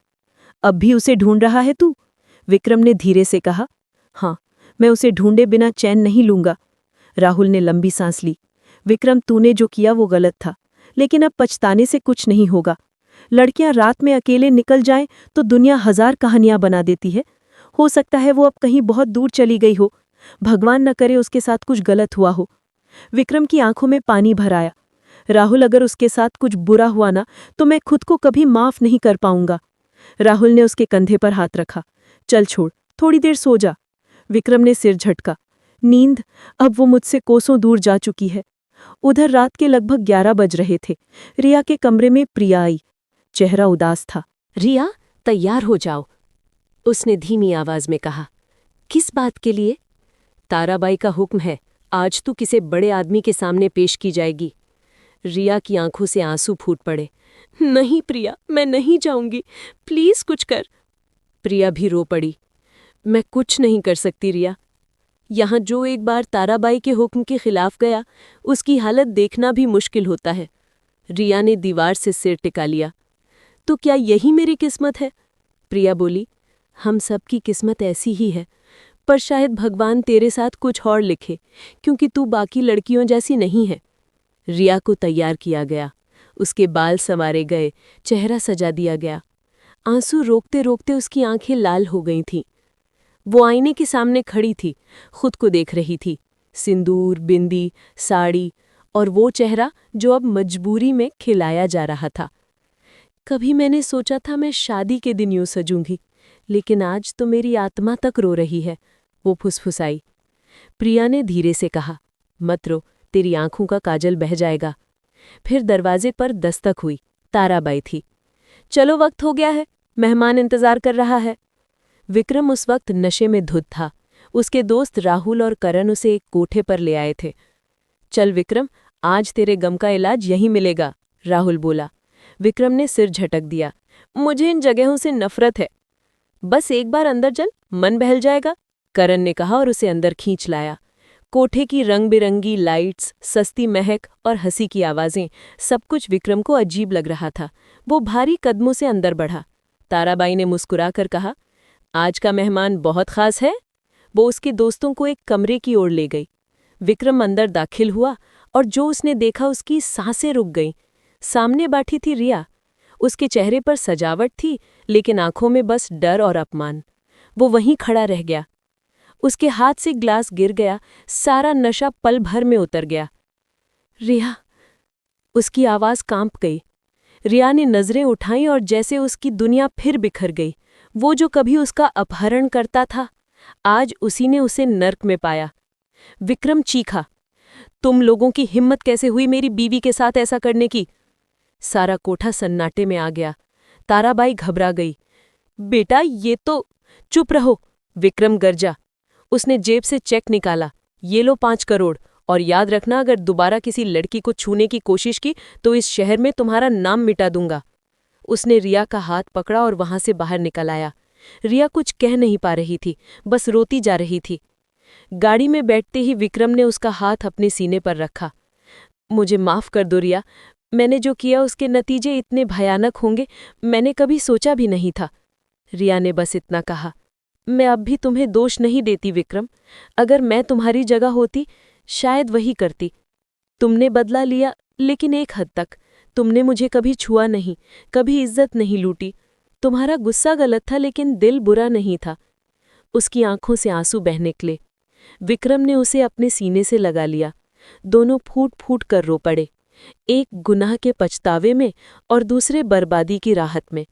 [SPEAKER 2] अब भी उसे ढूंढ रहा है तू? विक्रम ने धीरे से कहा। हाँ, मैं उसे ढूंढे बिना चैन नहीं लूंगा। राहुल ने लंबी सांस ली। विक्रम, तूने जो किया वो गलत था, लेकिन अब पछताने से कुछ नहीं होगा। लड़कियां रात में अकेले निकल जाएं तो दुनिया 1000 कहानियां बना देती है। हो सकता है वो अब कहीं बहुत दूर चली गई हो। भगवान न करे उसके साथ कुछ गलत हुआ हो। विक्रम की आंखों में पानी भर आया। राहुल, अगर उसके साथ कुछ बुरा हुआ ना, तो मैं खुद को कभी माफ नहीं कर पाऊंगा। राहुल ने उसके कंधे पर हाथ रखा। चल छोड़, थोड़ी देर सो जा। विक्रम ने सिर झटका। नींद? अब वो मुझसे कोसों दूर जा चुकी है। उधर रात के लगभग 11 बज रहे थे। रिया के कमरे में प्रिया आई। चेहरा उदास था।
[SPEAKER 1] रिया, तैयार हो जाओ, उसने धीमी आवाज में कहा। किस बात के लिए? ताराबाई का हुक्म है, आज तू किसी बड़े आदमी के सामने पेश की जाएगी। रिया की आंखों से आंसू फूट पड़े। नहीं प्रिया, मैं नहीं जाऊंगी, प्लीज कुछ कर। प्रिया भी रो पड़ी। मैं कुछ नहीं कर सकती रिया। यहाँ जो एक बार ताराबाई के हुक्म के खिलाफ गया, उसकी हालत देखना भी मुश्किल होता है। रिया ने दीवार से सिर टिका लिया। तो क्या यही मेरी किस्मत है? प्रिया बोली। हम सबकी किस्मत ऐसी ही है, पर शायद भगवान तेरे साथ कुछ और लिखे, क्योंकि तू बाकी लड़कियों जैसी नहीं है। रिया को तैयार किया गया, उसके बाल संवारे गए, चेहरा सजा दिया गया। आंसू रोकते रोकते उसकी आंखें लाल हो गई थीं। वो आईने के सामने खड़ी थी, खुद को देख रही थी। सिंदूर, बिंदी, साड़ी और वो चेहरा जो अब मजबूरी में खिलाया जा रहा था। कभी मैंने सोचा था मैं शादी के दिन यूं सजूंगी, लेकिन आज तो मेरी आत्मा तक रो रही है, वो फुसफुसाई। प्रिया ने धीरे से कहा, मत रो, तेरी आंखों का काजल बह जाएगा। फिर दरवाजे पर दस्तक हुई। ताराबाई थी। चलो, वक्त हो गया है, मेहमान इंतजार कर रहा है। विक्रम उस वक्त नशे में धुत था। उसके दोस्त राहुल और करण उसे एक कोठे पर ले आए थे। चल विक्रम, आज तेरे गम का इलाज यहीं मिलेगा, राहुल बोला। विक्रम ने सिर झटक दिया। मुझे इन जगहों से नफरत है। बस एक बार अंदर चल, मन बहल जाएगा, करण ने कहा और उसे अंदर खींच लाया। कोठे की रंग बिरंगी लाइट्स, सस्ती महक और हंसी की आवाजें, सब कुछ विक्रम को अजीब लग रहा था। वो भारी कदमों से अंदर बढ़ा। ताराबाई ने मुस्कुराकर कहा, आज का मेहमान बहुत खास है। वो उसके दोस्तों को एक कमरे की ओर ले गई। विक्रम अंदर दाखिल हुआ और जो उसने देखा उसकी सांसें रुक गईं। सामने बैठी थी रिया। उसके चेहरे पर सजावट थी, लेकिन आंखों में बस डर और अपमान। वो वहीं खड़ा रह गया। उसके हाथ से ग्लास गिर गया, सारा नशा पल भर में उतर गया। रिया, उसकी आवाज कांप गई। रिया ने नजरें उठाईं और जैसे उसकी दुनिया फिर बिखर गई। वो जो कभी उसका अपहरण करता था, आज उसी ने उसे नर्क में पाया। विक्रम चीखा, तुम लोगों की हिम्मत कैसे हुई मेरी बीवी के साथ ऐसा करने की? सारा कोठा सन्नाटे में आ गया। ताराबाई घबरा गई। बेटा, ये तो... चुप रहो, विक्रम गरजा। उसने जेब से चेक निकाला। ये लो 5 करोड़, और याद रखना, अगर दोबारा किसी लड़की को छूने की कोशिश की तो इस शहर में तुम्हारा नाम मिटा दूंगा। उसने रिया का हाथ पकड़ा और वहां से बाहर निकल आया। रिया कुछ कह नहीं पा रही थी, बस रोती जा रही थी। गाड़ी में बैठते ही विक्रम ने उसका हाथ अपने सीने पर रखा। मुझे माफ कर दो रिया, मैंने जो किया उसके नतीजे इतने भयानक होंगे, मैंने कभी सोचा भी नहीं था। रिया ने बस इतना कहा। मैं अब भी तुम्हें दोष नहीं देती विक्रम। अगर मैं तुम्हारी जगह होती, शायद वही करती। तुमने बदला लिया,
[SPEAKER 2] लेकिन एक हद तक। तुमने मुझे कभी छुआ नहीं, कभी इज्जत नहीं लूटी। तुम्हारा गुस्सा गलत था लेकिन दिल बुरा नहीं था। उसकी आंखों से आंसू बह निकले। विक्रम ने उसे अपने सीने से लगा लिया। दोनों फूट फूट कर रो पड़े, एक गुनाह के पछतावे में और दूसरे बर्बादी की राहत में।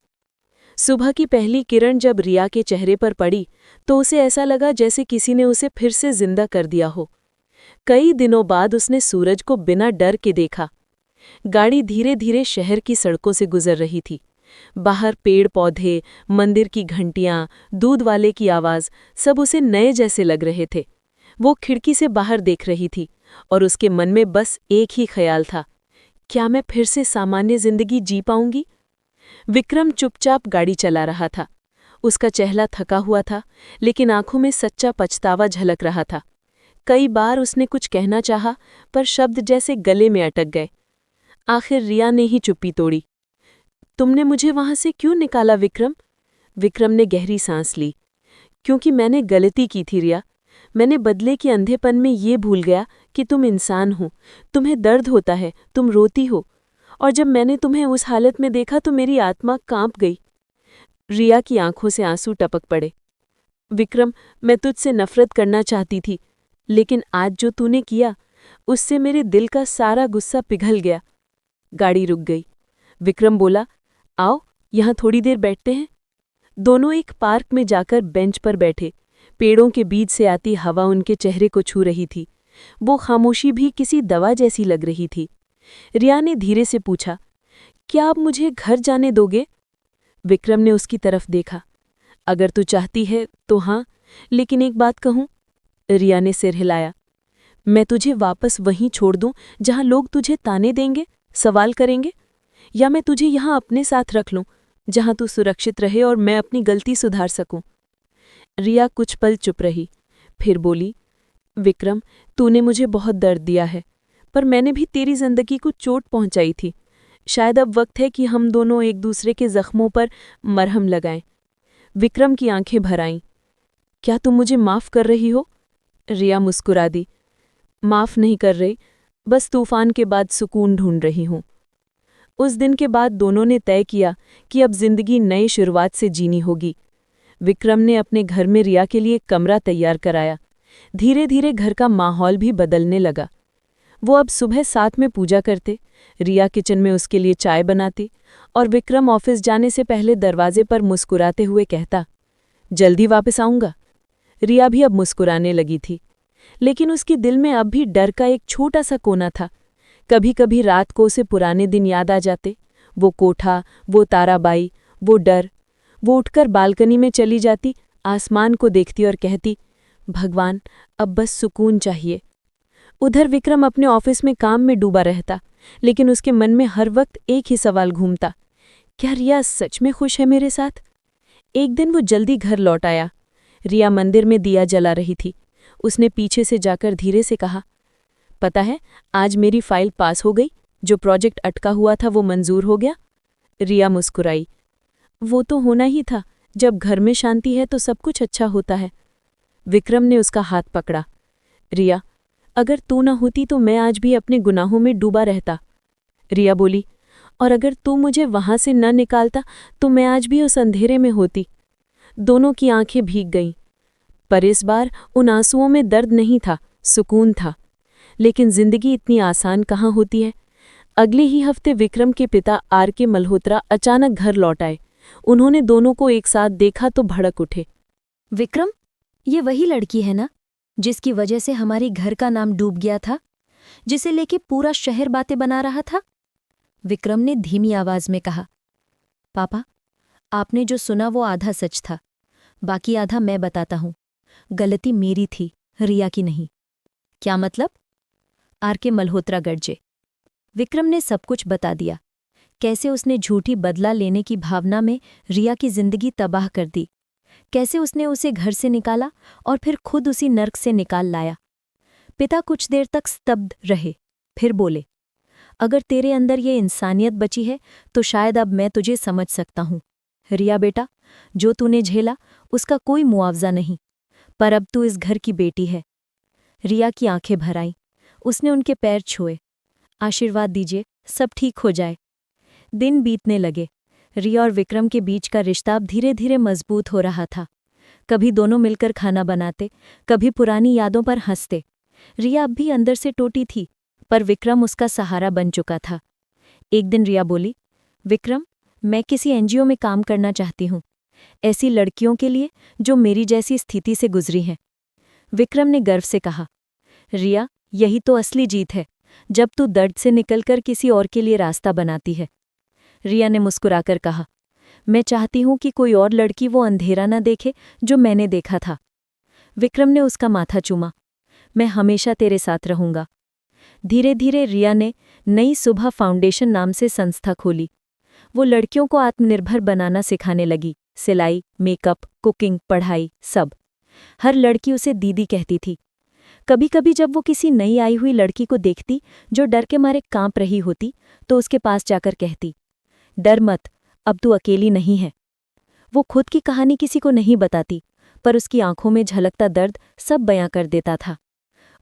[SPEAKER 2] सुबह की पहली किरण जब रिया के चेहरे पर पड़ी तो उसे ऐसा लगा जैसे किसी ने उसे फिर से जिंदा कर दिया हो। कई दिनों बाद उसने सूरज को बिना डर के देखा। गाड़ी धीरे धीरे शहर की सड़कों से गुजर रही थी। बाहर पेड़ पौधे, मंदिर की घंटियां, दूध वाले की आवाज, सब उसे नए जैसे लग रहे थे। वो खिड़की से बाहर देख रही थी और उसके मन में बस एक ही ख्याल था, क्या मैं फिर से सामान्य जिंदगी जी पाऊंगी? विक्रम चुपचाप गाड़ी चला रहा था। उसका चेहरा थका हुआ था, लेकिन आंखों में सच्चा पछतावा झलक रहा था। कई बार उसने कुछ कहना चाहा, पर शब्द जैसे गले में अटक गए। आखिर रिया ने ही चुप्पी तोड़ी। तुमने मुझे वहां से क्यों निकाला विक्रम? विक्रम ने गहरी सांस ली। क्योंकि मैंने गलती की थी रिया। मैंने बदले के अंधेपन में ये भूल गया कि तुम इंसान हो, तुम्हें दर्द होता है, तुम रोती हो। और जब मैंने तुम्हें उस हालत में देखा तो मेरी आत्मा कांप गई। रिया की आंखों से आंसू टपक पड़े। विक्रम, मैं तुझसे नफरत करना चाहती थी, लेकिन आज जो तूने किया, उससे मेरे दिल का सारा गुस्सा पिघल गया। गाड़ी रुक गई। विक्रम बोला, आओ यहाँ थोड़ी देर बैठते हैं। दोनों एक पार्क में जाकर बेंच पर बैठे। पेड़ों के बीच से आती हवा उनके चेहरे को छू रही थी। वो खामोशी भी किसी दवा जैसी लग रही थी। रिया ने धीरे से पूछा, क्या आप मुझे घर जाने दोगे? विक्रम ने उसकी तरफ देखा। अगर तू चाहती है तो हाँ, लेकिन एक बात कहूं? रिया ने सिर हिलाया। मैं तुझे वापस वहीं छोड़ दूं जहां लोग तुझे ताने देंगे, सवाल करेंगे? या मैं तुझे यहां अपने साथ रख लूं, जहां तू सुरक्षित रहे और मैं अपनी गलती सुधार सकूं? रिया कुछ पल चुप रही, फिर बोली, विक्रम, तूने मुझे बहुत दर्द दिया है, पर मैंने भी तेरी जिंदगी को चोट पहुंचाई थी। शायद अब वक्त है कि हम दोनों एक दूसरे के जख्मों पर मरहम लगाएं। विक्रम की आंखें भर आईं। क्या तुम मुझे माफ कर रही हो? रिया मुस्कुरा दी। माफ नहीं कर रही, बस तूफान के बाद सुकून ढूंढ रही हूं। उस दिन के बाद दोनों ने तय किया कि अब जिंदगी नई शुरुआत से जीनी होगी। विक्रम ने अपने घर में रिया के लिए कमरा तैयार कराया। धीरे धीरे घर का माहौल भी बदलने लगा। वो अब सुबह साथ में पूजा करते, रिया किचन में उसके लिए चाय बनाती और विक्रम ऑफिस जाने से पहले दरवाजे पर मुस्कुराते हुए कहता, जल्दी वापस आऊंगा। रिया भी अब मुस्कुराने लगी थी, लेकिन उसके दिल में अब भी डर का एक छोटा सा कोना था। कभी कभी रात को उसे पुराने दिन याद आ जाते, वो कोठा, वो ताराबाई, वो डर। वो उठकर बालकनी में चली जाती, आसमान को देखती और कहती, भगवान, अब बस सुकून चाहिए। उधर विक्रम अपने ऑफिस में काम में डूबा रहता, लेकिन उसके मन में हर वक्त एक ही सवाल घूमता, क्या रिया सच में खुश है मेरे साथ? एक दिन वो जल्दी घर लौट आया। रिया मंदिर में दिया जला रही थी। उसने पीछे से जाकर धीरे से कहा, पता है, आज मेरी फाइल पास हो गई, जो प्रोजेक्ट अटका हुआ था वो मंजूर हो गया। रिया मुस्कुराई। वो तो होना ही था, जब घर में शांति है तो सब कुछ अच्छा होता है। विक्रम ने उसका हाथ पकड़ा। रिया, अगर तू न होती तो मैं आज भी अपने गुनाहों में डूबा रहता। रिया बोली, और अगर तू मुझे वहां से न निकालता तो मैं आज भी उस अंधेरे में होती। दोनों की आंखें भीग गईं, पर इस बार उन आंसुओं में दर्द नहीं था, सुकून था। लेकिन जिंदगी इतनी आसान कहाँ होती है। अगले ही हफ्ते विक्रम के पिता R.K. मल्होत्रा अचानक घर लौट आए। उन्होंने दोनों को एक साथ देखा तो भड़क उठे।
[SPEAKER 1] विक्रम, ये वही लड़की है ना, जिसकी वजह से हमारे घर का नाम डूब गया था, जिसे लेके पूरा शहर बातें बना रहा था? विक्रम ने धीमी आवाज में कहा, पापा, आपने जो सुना वो आधा सच था, बाकी आधा मैं बताता हूं। गलती मेरी थी, रिया की नहीं। क्या मतलब? R.K. मल्होत्रा गरजे। विक्रम ने सब कुछ बता दिया, कैसे उसने झूठी बदला लेने की भावना में रिया की जिंदगी तबाह कर दी, कैसे उसने उसे घर से निकाला और फिर खुद उसी नर्क से निकाल लाया। पिता कुछ देर तक स्तब्ध रहे, फिर बोले, अगर तेरे अंदर ये इंसानियत बची है तो शायद अब मैं तुझे समझ सकता हूं। रिया बेटा, जो तूने झेला उसका कोई मुआवजा नहीं, पर अब तू इस घर की बेटी है। रिया की आंखें भर आईं। उसने उनके पैर छुए। आशीर्वाद दीजिए सब ठीक हो जाए। दिन बीतने लगे। रिया और विक्रम के बीच का रिश्ता अब धीरे धीरे मजबूत हो रहा था। कभी दोनों मिलकर खाना बनाते, कभी पुरानी यादों पर हंसते। रिया अब भी अंदर से टूटी थी, पर विक्रम उसका सहारा बन चुका था। एक दिन रिया बोली, विक्रम, मैं किसी एनजीओ में काम करना चाहती हूँ, ऐसी लड़कियों के लिए जो मेरी जैसी स्थिति से गुजरी हैं। विक्रम ने गर्व से कहा, रिया, यही तो असली जीत है, जब तू दर्द से निकलकर किसी और के लिए रास्ता बनाती है। रिया ने मुस्कुराकर कहा, मैं चाहती हूं कि कोई और लड़की वो अंधेरा न देखे जो मैंने देखा था। विक्रम ने उसका माथा चूमा, मैं हमेशा तेरे साथ रहूंगा। धीरे धीरे रिया ने नई सुबह फाउंडेशन नाम से संस्था खोली। वो लड़कियों को आत्मनिर्भर बनाना सिखाने लगी, सिलाई, मेकअप, कुकिंग, पढ़ाई, सब। हर लड़की उसे दीदी कहती थी। कभी कभी जब वो किसी नई आई हुई लड़की को देखती जो डर के मारे कांप रही होती, तो उसके पास जाकर कहती, डर मत, अब तू अकेली नहीं है। वो खुद की कहानी किसी को नहीं बताती, पर उसकी आंखों में झलकता दर्द सब बयां कर देता था।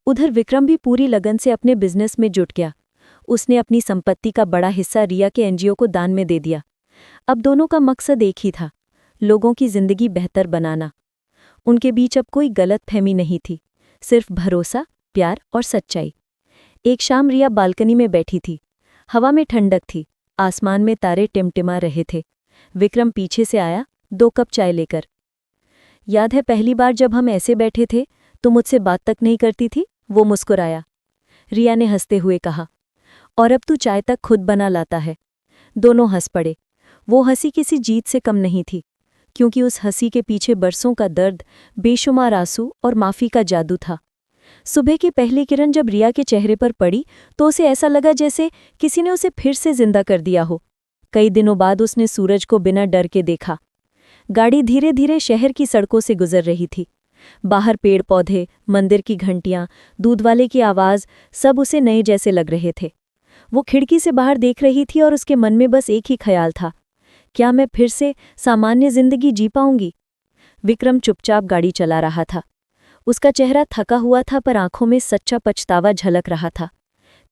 [SPEAKER 1] उधर विक्रम भी पूरी लगन से अपने बिजनेस में जुट गया। उसने अपनी संपत्ति का बड़ा हिस्सा रिया के एनजीओ को दान में दे दिया। अब दोनों का मकसद एक ही था, लोगों की जिंदगी बेहतर बनाना। उनके बीच अब कोई गलतफहमी नहीं थी, सिर्फ भरोसा, प्यार और सच्चाई। एक शाम रिया बालकनी में बैठी थी। हवा में ठंडक थी, आसमान में तारे टिमटिमा रहे थे। विक्रम पीछे से आया, 2 कप चाय लेकर। याद है पहली बार जब हम ऐसे बैठे थे, तो मुझसे बात तक नहीं करती थी? वो मुस्कुराया। रिया ने हंसते हुए कहा, और अब तू चाय तक खुद बना लाता है। दोनों हंस पड़े। वो हंसी किसी जीत से कम नहीं थी, क्योंकि उस हंसी के पीछे बरसों का दर्द, बेशुमार आंसू और माफी का जादू था। सुबह की पहली किरण जब रिया के चेहरे पर पड़ी, तो उसे ऐसा लगा जैसे किसी ने उसे फिर से जिंदा कर दिया हो। कई दिनों बाद उसने सूरज को बिना डर के देखा। गाड़ी धीरे धीरे शहर की सड़कों से गुजर रही थी। बाहर पेड़ पौधे, मंदिर की घंटियां, दूध वाले की आवाज, सब उसे नए जैसे लग रहे थे। वो खिड़की से बाहर देख रही थी और उसके मन में बस एक ही ख्याल था, क्या मैं फिर से सामान्य जिंदगी जी पाऊंगी? विक्रम चुपचाप गाड़ी चला रहा था। उसका चेहरा थका हुआ था, पर आंखों में सच्चा पछतावा झलक रहा था।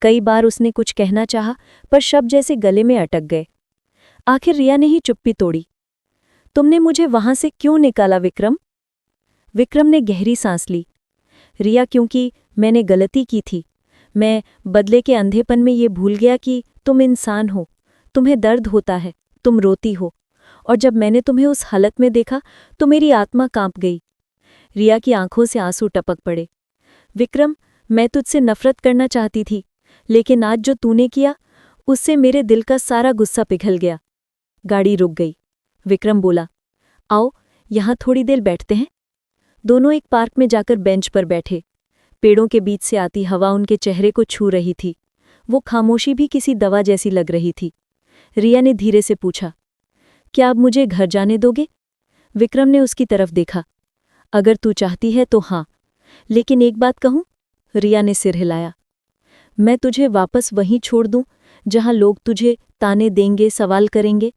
[SPEAKER 1] कई बार उसने कुछ कहना चाहा, पर शब्द जैसे गले में अटक गए। आखिर रिया ने ही चुप्पी तोड़ी। तुमने मुझे वहां से क्यों निकाला विक्रम? विक्रम ने गहरी सांस ली। रिया, क्योंकि मैंने गलती की थी। मैं बदले के अंधेपन में ये भूल गया कि तुम इंसान हो, तुम्हें दर्द होता है, तुम रोती हो। और जब मैंने तुम्हें उस हालत में देखा तो मेरी आत्मा कांप गई। रिया की आंखों से आंसू टपक पड़े। विक्रम, मैं तुझसे नफरत करना चाहती थी, लेकिन आज जो तूने किया, उससे मेरे दिल का सारा गुस्सा पिघल गया। गाड़ी रुक गई। विक्रम बोला, आओ यहां थोड़ी देर बैठते हैं। दोनों एक पार्क में जाकर बेंच पर बैठे। पेड़ों के बीच से आती हवा उनके चेहरे को छू रही थी। वो खामोशी भी किसी दवा जैसी लग रही थी। रिया ने धीरे से पूछा, क्या अब मुझे घर जाने दोगे? विक्रम ने उसकी तरफ देखा। अगर तू चाहती है तो हाँ, लेकिन एक बात कहूं? रिया ने सिर हिलाया। मैं तुझे वापस वहीं छोड़ दूं जहां लोग तुझे ताने देंगे, सवाल करेंगे,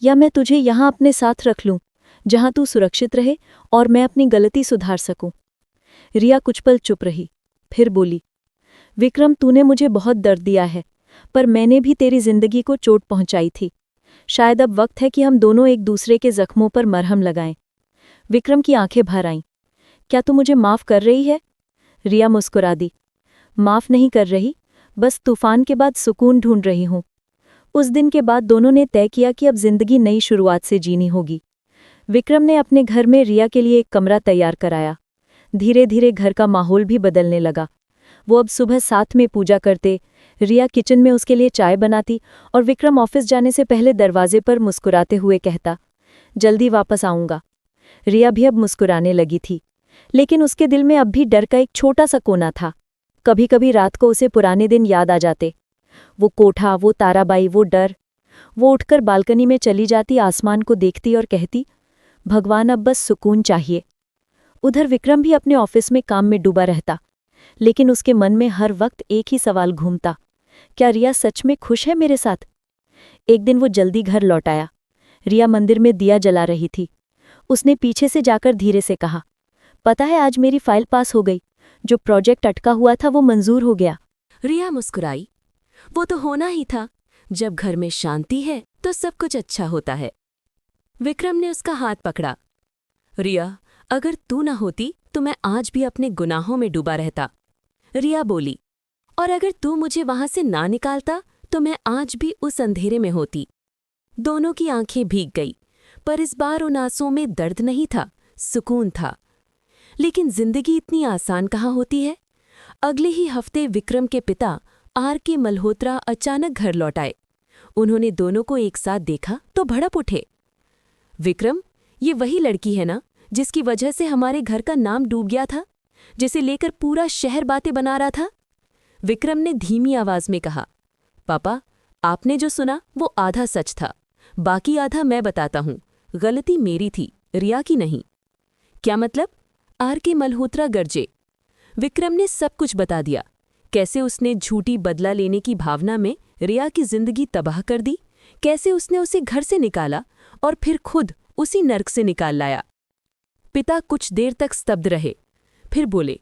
[SPEAKER 1] या मैं तुझे यहां अपने साथ रख लूं जहां तू सुरक्षित रहे और मैं अपनी गलती सुधार सकूं? रिया कुछ पल चुप रही, फिर बोली, विक्रम, तूने मुझे बहुत दर्द दिया है, पर मैंने भी तेरी जिंदगी को चोट पहुंचाई थी। शायद अब वक्त है कि हम दोनों एक दूसरे के जख्मों पर मरहम लगाएं। विक्रम की आंखें भर आईं। क्या तू मुझे माफ कर रही है? रिया मुस्कुरा दी। माफ नहीं कर रही, बस तूफान के बाद सुकून ढूंढ रही हूं। उस दिन के बाद दोनों ने तय किया कि अब जिंदगी नई शुरुआत से जीनी होगी। विक्रम ने अपने घर में रिया के लिए एक कमरा तैयार कराया। धीरे धीरे घर का माहौल भी बदलने लगा। वो अब सुबह साथ में पूजा करते, रिया किचन में उसके लिए चाय बनाती और विक्रम ऑफिस जाने से पहले दरवाजे पर मुस्कुराते हुए कहता, जल्दी वापस आऊंगा। रिया भी अब मुस्कुराने लगी थी, लेकिन उसके दिल में अब भी डर का एक छोटा सा कोना था। कभी कभी रात को उसे पुराने दिन याद आ जाते। वो कोठा, वो ताराबाई, वो डर। वो उठकर बालकनी में चली जाती, आसमान को देखती और कहती, भगवान, अब बस सुकून चाहिए। उधर विक्रम भी अपने ऑफिस में काम में डूबा रहता, लेकिन उसके मन में हर वक्त एक ही सवाल घूमता, क्या रिया सच में खुश है मेरे साथ? एक दिन वो जल्दी घर लौट आया। रिया मंदिर में दिया जला रही थी। उसने पीछे से जाकर धीरे से कहा, पता है आज मेरी फाइल पास हो गई, जो प्रोजेक्ट अटका हुआ था वो मंजूर हो गया।
[SPEAKER 2] रिया मुस्कुराई। वो तो होना ही था। जब घर में शांति है तो सब कुछ अच्छा होता है। विक्रम ने उसका हाथ पकड़ा। रिया, अगर तू न होती तो मैं आज भी अपने गुनाहों में डूबा रहता। रिया बोली, और अगर तू मुझे वहां से ना निकालता तो मैं आज भी उस अंधेरे में होती। दोनों की आंखें भीग गई, पर इस बार उन आंसुओं में दर्द नहीं था, सुकून था। लेकिन जिंदगी इतनी आसान कहाँ होती है। अगले ही हफ्ते विक्रम के पिता R.K. मल्होत्रा अचानक घर लौट आए। उन्होंने दोनों को एक साथ देखा तो भड़क उठे। विक्रम, ये वही लड़की है ना जिसकी वजह से हमारे घर का नाम डूब गया था, जिसे लेकर पूरा शहर बातें बना रहा था? विक्रम ने धीमी आवाज में कहा, पापा, आपने जो सुना वो आधा सच था, बाकी आधा मैं बताता हूँ। गलती मेरी थी, रिया की नहीं। क्या मतलब? R.K. मल्होत्रा गरजे। विक्रम ने सब कुछ बता दिया, कैसे उसने झूठी बदला लेने की भावना में रिया की जिंदगी तबाह कर दी, कैसे उसने उसे घर से निकाला और फिर खुद उसी नर्क से निकाल लाया। पिता कुछ देर तक स्तब्ध रहे, फिर बोले,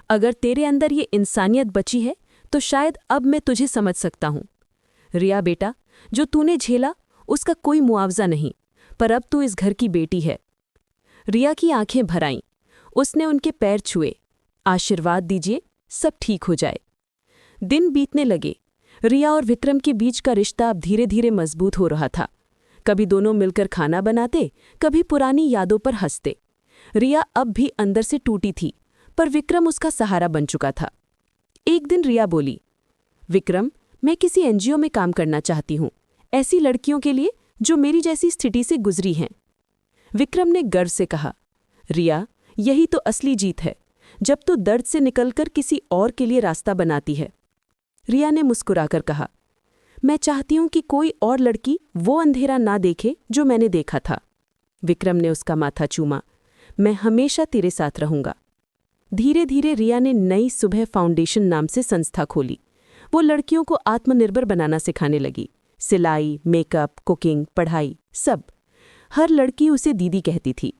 [SPEAKER 2] अगर तेरे अंदर ये इंसानियत बची है तो शायद अब मैं तुझे समझ सकता हूँ। रिया बेटा, जो तूने झेला उसका कोई मुआवजा नहीं, पर अब तू इस घर की बेटी है। रिया की आंखें भर आईं। उसने उनके पैर छुए, आशीर्वाद दीजिए, सब ठीक हो जाए। दिन बीतने लगे। रिया और विक्रम के बीच का रिश्ता अब धीरे धीरे मजबूत हो रहा था। कभी दोनों मिलकर खाना बनाते, कभी पुरानी यादों पर हंसते। रिया अब भी अंदर से टूटी थी, पर विक्रम उसका सहारा बन चुका था। एक दिन रिया बोली, विक्रम, मैं किसी NGO में काम करना चाहती हूँ, ऐसी लड़कियों के लिए जो मेरी जैसी स्थिति से गुजरी हैं। विक्रम ने गर्व से कहा, रिया, यही तो असली जीत है, जब तू दर्द से निकलकर किसी और के लिए रास्ता बनाती है। रिया ने मुस्कुराकर कहा, मैं चाहती हूं कि कोई और लड़की वो अंधेरा ना देखे जो मैंने देखा था। विक्रम ने उसका माथा चूमा, मैं हमेशा तेरे साथ रहूंगा। धीरे धीरे रिया ने नई सुबह फाउंडेशन नाम से संस्था खोली। वो लड़कियों को आत्मनिर्भर बनाना सिखाने लगी, सिलाई, मेकअप, कुकिंग, पढ़ाई, सब। हर लड़की उसे दीदी कहती थी।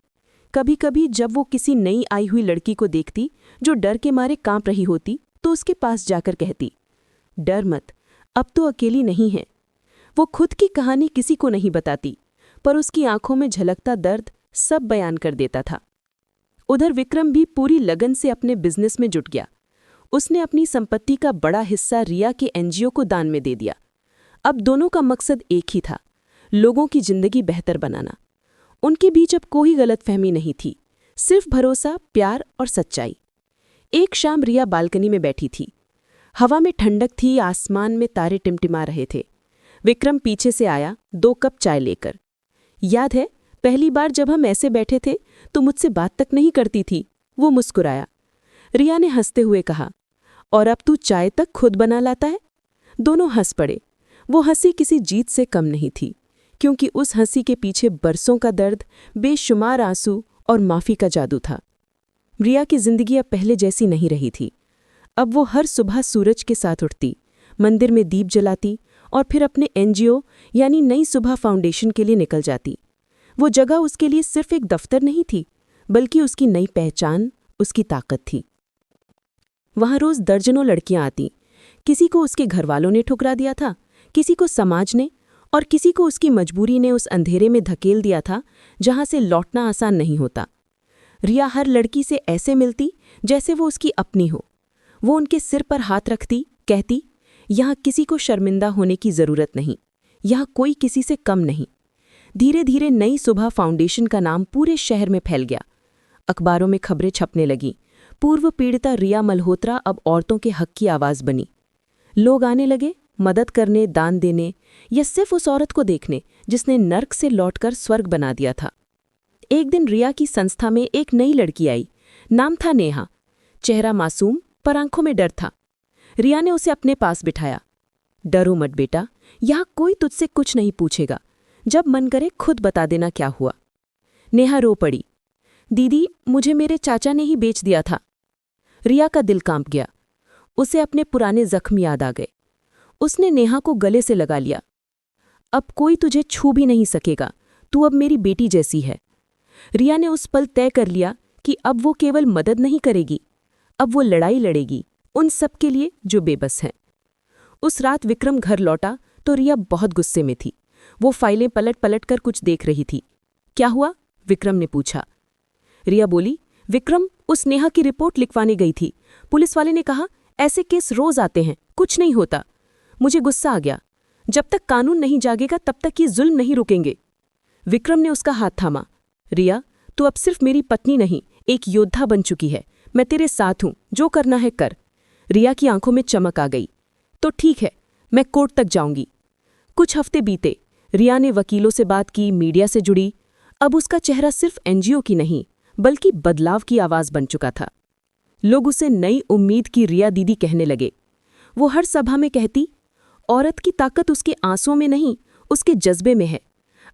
[SPEAKER 2] कभी कभी जब वो किसी नई आई हुई लड़की को देखती जो डर के मारे कांप रही होती, तो उसके पास जाकर कहती, डर मत, अब तो अकेली नहीं है। वो खुद की कहानी किसी को नहीं बताती, पर उसकी आंखों में झलकता दर्द सब बयान कर देता था। उधर विक्रम भी पूरी लगन से अपने बिजनेस में जुट गया। उसने अपनी संपत्ति का बड़ा हिस्सा रिया के NGO को दान में दे दिया। अब दोनों का मकसद एक ही था, लोगों की जिंदगी बेहतर बनाना। उनके बीच अब कोई गलतफहमी नहीं थी, सिर्फ भरोसा, प्यार और सच्चाई। एक शाम रिया बालकनी में बैठी थी। हवा में ठंडक थी, आसमान में तारे टिमटिमा रहे थे। विक्रम पीछे से आया, 2 कप चाय लेकर। याद है, पहली बार जब हम ऐसे बैठे थे तो मुझसे बात तक नहीं करती थी। वो मुस्कुराया। रिया ने हंसते हुए कहा, और अब तू चाय तक खुद बना लाता है? दोनों हंस पड़े। वो हंसी किसी जीत से कम नहीं थी, क्योंकि उस हंसी के पीछे बरसों का दर्द, बेशुमार आंसू और माफ़ी का जादू था। रिया की जिंदगी अब पहले जैसी नहीं रही थी। अब वो हर सुबह सूरज के साथ उठती, मंदिर में दीप जलाती और फिर अपने NGO यानी नई सुबह फाउंडेशन के लिए निकल जाती। वो जगह उसके लिए सिर्फ एक दफ्तर नहीं थी, बल्कि उसकी नई पहचान, उसकी ताकत थी। वहाँ रोज़ दर्जनों लड़कियां आती। किसी को उसके घरवालों ने ठुकरा दिया था, किसी को समाज ने, और किसी को उसकी मजबूरी ने उस अंधेरे में धकेल दिया था जहाँ से लौटना आसान नहीं होता। रिया हर लड़की से ऐसे मिलती जैसे वो उसकी अपनी हो। वो उनके सिर पर हाथ रखती, कहती, यहाँ किसी को शर्मिंदा होने की ज़रूरत नहीं, यहाँ कोई किसी से कम नहीं। धीरे धीरे नई सुबह फाउंडेशन का नाम पूरे शहर में फैल गया। अखबारों में खबरें छपने लगीं। पूर्व पीड़िता रिया मल्होत्रा अब औरतों के हक की आवाज़ बनी। लोग आने लगे, मदद करने, दान देने, या सिर्फ उस औरत को देखने जिसने नर्क से लौटकर स्वर्ग बना दिया था। एक दिन रिया की संस्था में एक नई लड़की आई। नाम था नेहा। चेहरा मासूम, पर आंखों में डर था। रिया ने उसे अपने पास बिठाया। डरो मत बेटा, यहाँ कोई तुझसे कुछ नहीं पूछेगा। जब मन करे खुद बता देना क्या हुआ। नेहा रो पड़ी। दीदी, मुझे मेरे चाचा ने ही बेच दिया था। रिया का दिल कांप गया। उसे अपने पुराने जख्म याद आ गए। उसने नेहा को गले से लगा लिया। अब कोई तुझे छू भी नहीं सकेगा, तू अब मेरी बेटी जैसी है। रिया ने उस पल तय कर लिया कि अब वो केवल मदद नहीं करेगी, अब वो लड़ाई लड़ेगी उन सब के लिए जो बेबस हैं। उस रात विक्रम घर लौटा तो रिया बहुत गुस्से में थी। वो फाइलें पलट पलट कर कुछ देख रही थी। क्या हुआ? विक्रम ने पूछा। रिया बोली, विक्रम, उस नेहा की रिपोर्ट लिखवाने गई थी। पुलिस वाले ने कहा ऐसे केस रोज आते हैं, कुछ नहीं होता। मुझे गुस्सा आ गया। जब तक कानून नहीं जागेगा तब तक ये जुल्म नहीं रुकेंगे। विक्रम ने उसका हाथ थामा। रिया, तू अब सिर्फ मेरी पत्नी नहीं, एक योद्धा बन चुकी है। मैं तेरे साथ हूं, जो करना है कर। रिया की आंखों में चमक आ गई। तो ठीक है, मैं कोर्ट तक जाऊंगी। कुछ हफ्ते बीते। रिया ने वकीलों से बात की, मीडिया से जुड़ी। अब उसका चेहरा सिर्फ एनजीओ की नहीं बल्कि बदलाव की आवाज बन चुका था। लोग उसे नई उम्मीद की रिया दीदी कहने लगे। वो हर सभा में कहती, औरत की ताकत उसके आंसुओं में नहीं, उसके जज्बे में है।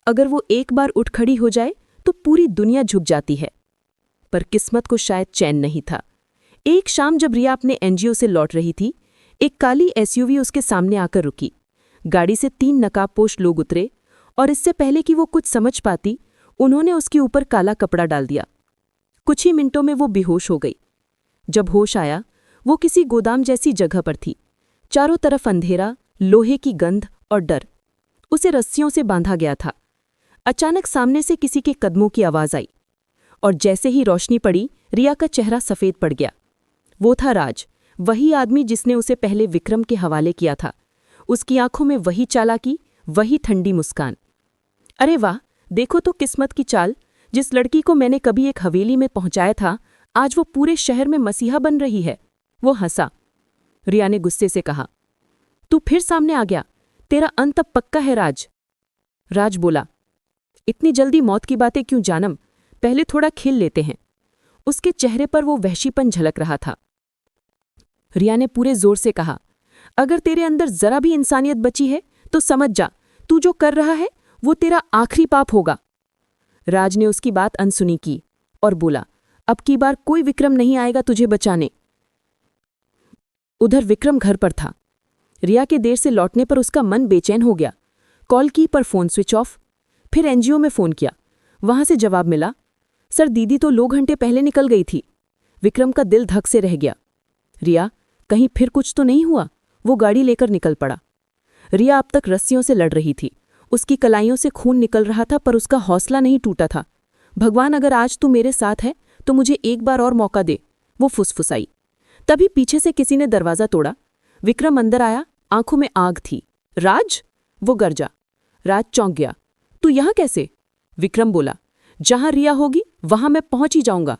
[SPEAKER 2] अगर वो एक बार उठ खड़ी हो जाए तो पूरी दुनिया झुक जाती है। पर किस्मत को शायद चैन नहीं था। एक शाम जब रिया अपने एनजीओ से लौट रही थी, एक काली एसयूवी उसके सामने आकर रुकी। गाड़ी से 3 नकाबपोश लोग उतरे और इससे पहले कि वो कुछ समझ पाती, उन्होंने उसके ऊपर काला कपड़ा डाल दिया। कुछ ही मिनटों में वो बेहोश हो गई। जब होश आया, वो किसी गोदाम जैसी जगह पर थी। चारों तरफ अंधेरा, लोहे की गंध और डर। उसे रस्सियों से बांधा गया था। अचानक सामने से किसी के कदमों की आवाज आई और जैसे ही रोशनी पड़ी, रिया का चेहरा सफेद पड़ गया। वो था राज, वही आदमी जिसने उसे पहले विक्रम के हवाले किया था। उसकी आंखों में वही चालाकी, वही ठंडी मुस्कान। अरे वाह, देखो तो किस्मत की चाल। जिस लड़की को मैंने कभी एक हवेली में पहुंचाया था, आज वो पूरे शहर में मसीहा बन रही है। वो हंसा। रिया ने गुस्से से कहा, तू फिर सामने आ गया। तेरा अंत अब पक्का है राज। राज बोला, इतनी जल्दी मौत की बातें क्यों जानम, पहले थोड़ा खेल लेते हैं। उसके चेहरे पर वो वहशीपन झलक रहा था। रिया ने पूरे जोर से कहा, अगर तेरे अंदर जरा भी इंसानियत बची है तो समझ जा, तू जो कर रहा है वो तेरा आखिरी पाप होगा। राज ने उसकी बात अनसुनी की और बोला, अब की बार कोई विक्रम नहीं आएगा तुझे बचाने। उधर विक्रम घर पर था। रिया के देर से लौटने पर उसका मन बेचैन हो गया। कॉल की पर फोन स्विच ऑफ। फिर एनजीओ में फोन किया, वहां से जवाब मिला, सर दीदी तो 2 घंटे पहले निकल गई थी। विक्रम का दिल धक से रह गया। रिया, कहीं फिर कुछ तो नहीं हुआ? वो गाड़ी लेकर निकल पड़ा। रिया अब तक रस्सियों से लड़ रही थी। उसकी कलाइयों से खून निकल रहा था पर उसका हौसला नहीं टूटा था। भगवान, अगर आज तू मेरे साथ है तो मुझे एक बार और मौका दे, वो फुसफुसाई। तभी पीछे से किसी ने दरवाजा तोड़ा। विक्रम अंदर आया, आंखों में आग थी। राज? वो गरजा। राज चौंक गया। तू यहां कैसे? विक्रम बोला, जहां रिया होगी वहां मैं पहुंच ही जाऊंगा।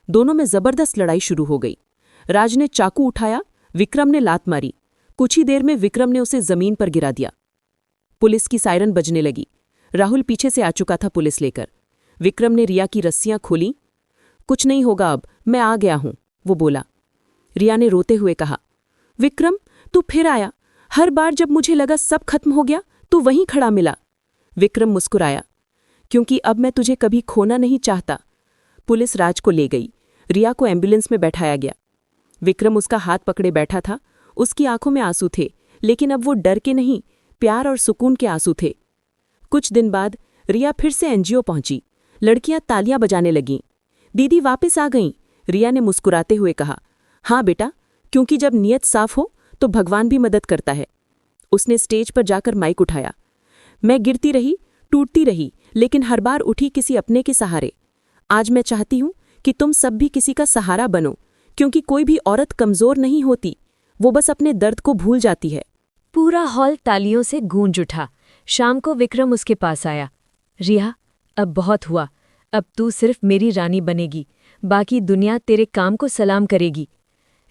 [SPEAKER 2] दोनों में जबरदस्त लड़ाई शुरू हो गई। राज ने चाकू उठाया, विक्रम ने लात मारी। कुछ ही देर में विक्रम ने उसे जमीन पर गिरा दिया। पुलिस की सायरन बजने लगी। राहुल पीछे से आ चुका था पुलिस लेकर। विक्रम ने रिया की रस्सियां खोली। कुछ नहीं होगा, अब मैं आ गया हूं, वो बोला। रिया ने रोते हुए कहा, विक्रम, तू फिर आया। हर बार जब मुझे लगा सब खत्म हो गया तू वहीं खड़ा मिला। विक्रम मुस्कुराया, क्योंकि अब मैं तुझे कभी खोना नहीं चाहता। पुलिस राज को ले गई। रिया को एम्बुलेंस में बैठाया गया। विक्रम उसका हाथ पकड़े बैठा था। उसकी आंखों में आंसू थे, लेकिन अब वो डर के नहीं, प्यार और सुकून के आंसू थे। कुछ दिन बाद रिया फिर से एनजीओ पहुंची। लड़कियां तालियां बजाने लगीं। दीदी वापस आ गईं, रिया ने मुस्कुराते हुए कहा। हाँ बेटा, क्योंकि जब नीयत साफ हो तो भगवान भी मदद करता है। उसने स्टेज पर जाकर माइक उठाया। मैं गिरती रही, टूटती रही, लेकिन हर बार उठी किसी अपने के सहारे। आज मैं चाहती हूं कि तुम सब भी किसी का सहारा बनो, क्योंकि कोई भी औरत कमजोर नहीं होती, वो बस अपने दर्द को भूल जाती है।
[SPEAKER 1] पूरा हॉल तालियों से गूंज उठा। शाम को विक्रम उसके पास आया। रिया, अब बहुत हुआ। अब तू सिर्फ मेरी रानी बनेगी, बाकी दुनिया तेरे काम को सलाम करेगी।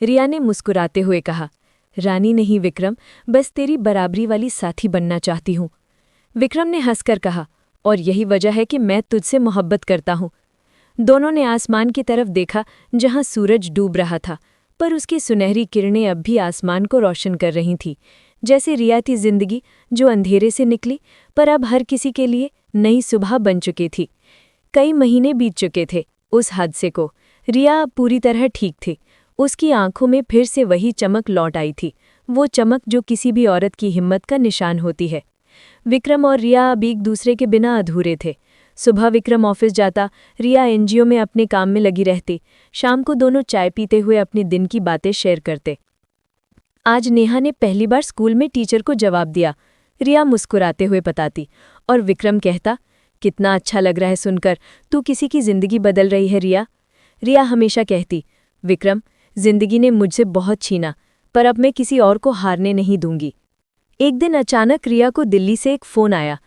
[SPEAKER 1] रिया ने मुस्कुराते हुए कहा, रानी नहीं विक्रम, बस तेरी बराबरी वाली साथी बनना चाहती हूँ। विक्रम ने हंसकर कहा, और यही वजह है कि मैं तुझसे मोहब्बत करता हूँ। दोनों ने आसमान की तरफ देखा जहां सूरज डूब रहा था, पर उसकी सुनहरी किरणें अब भी आसमान को रोशन कर रही थीं। जैसे रिया थी जिंदगी जो अंधेरे से निकली पर अब हर किसी के लिए नई सुबह बन चुकी थी। कई महीने बीत चुके थे उस हादसे को। रिया अब पूरी तरह ठीक थी। उसकी आंखों में फिर से वही चमक लौट आई थी, वो चमक जो किसी भी औरत की हिम्मत का निशान होती है। विक्रम और रिया अब एक दूसरे के बिना अधूरे थे। सुबह विक्रम ऑफिस जाता, रिया एनजीओ में अपने काम में लगी रहती। शाम को दोनों चाय पीते हुए अपने दिन की बातें शेयर करते।
[SPEAKER 2] आज नेहा ने पहली बार स्कूल में टीचर को जवाब दिया, रिया मुस्कुराते हुए बताती। और विक्रम कहता, कितना अच्छा लग रहा है सुनकर, तू किसी की जिंदगी बदल रही है रिया। रिया हमेशा कहती, विक्रम, जिंदगी ने मुझसे बहुत छीना, पर अब मैं किसी और को हारने नहीं दूंगी। एक दिन अचानक रिया को दिल्ली से एक फ़ोन आया।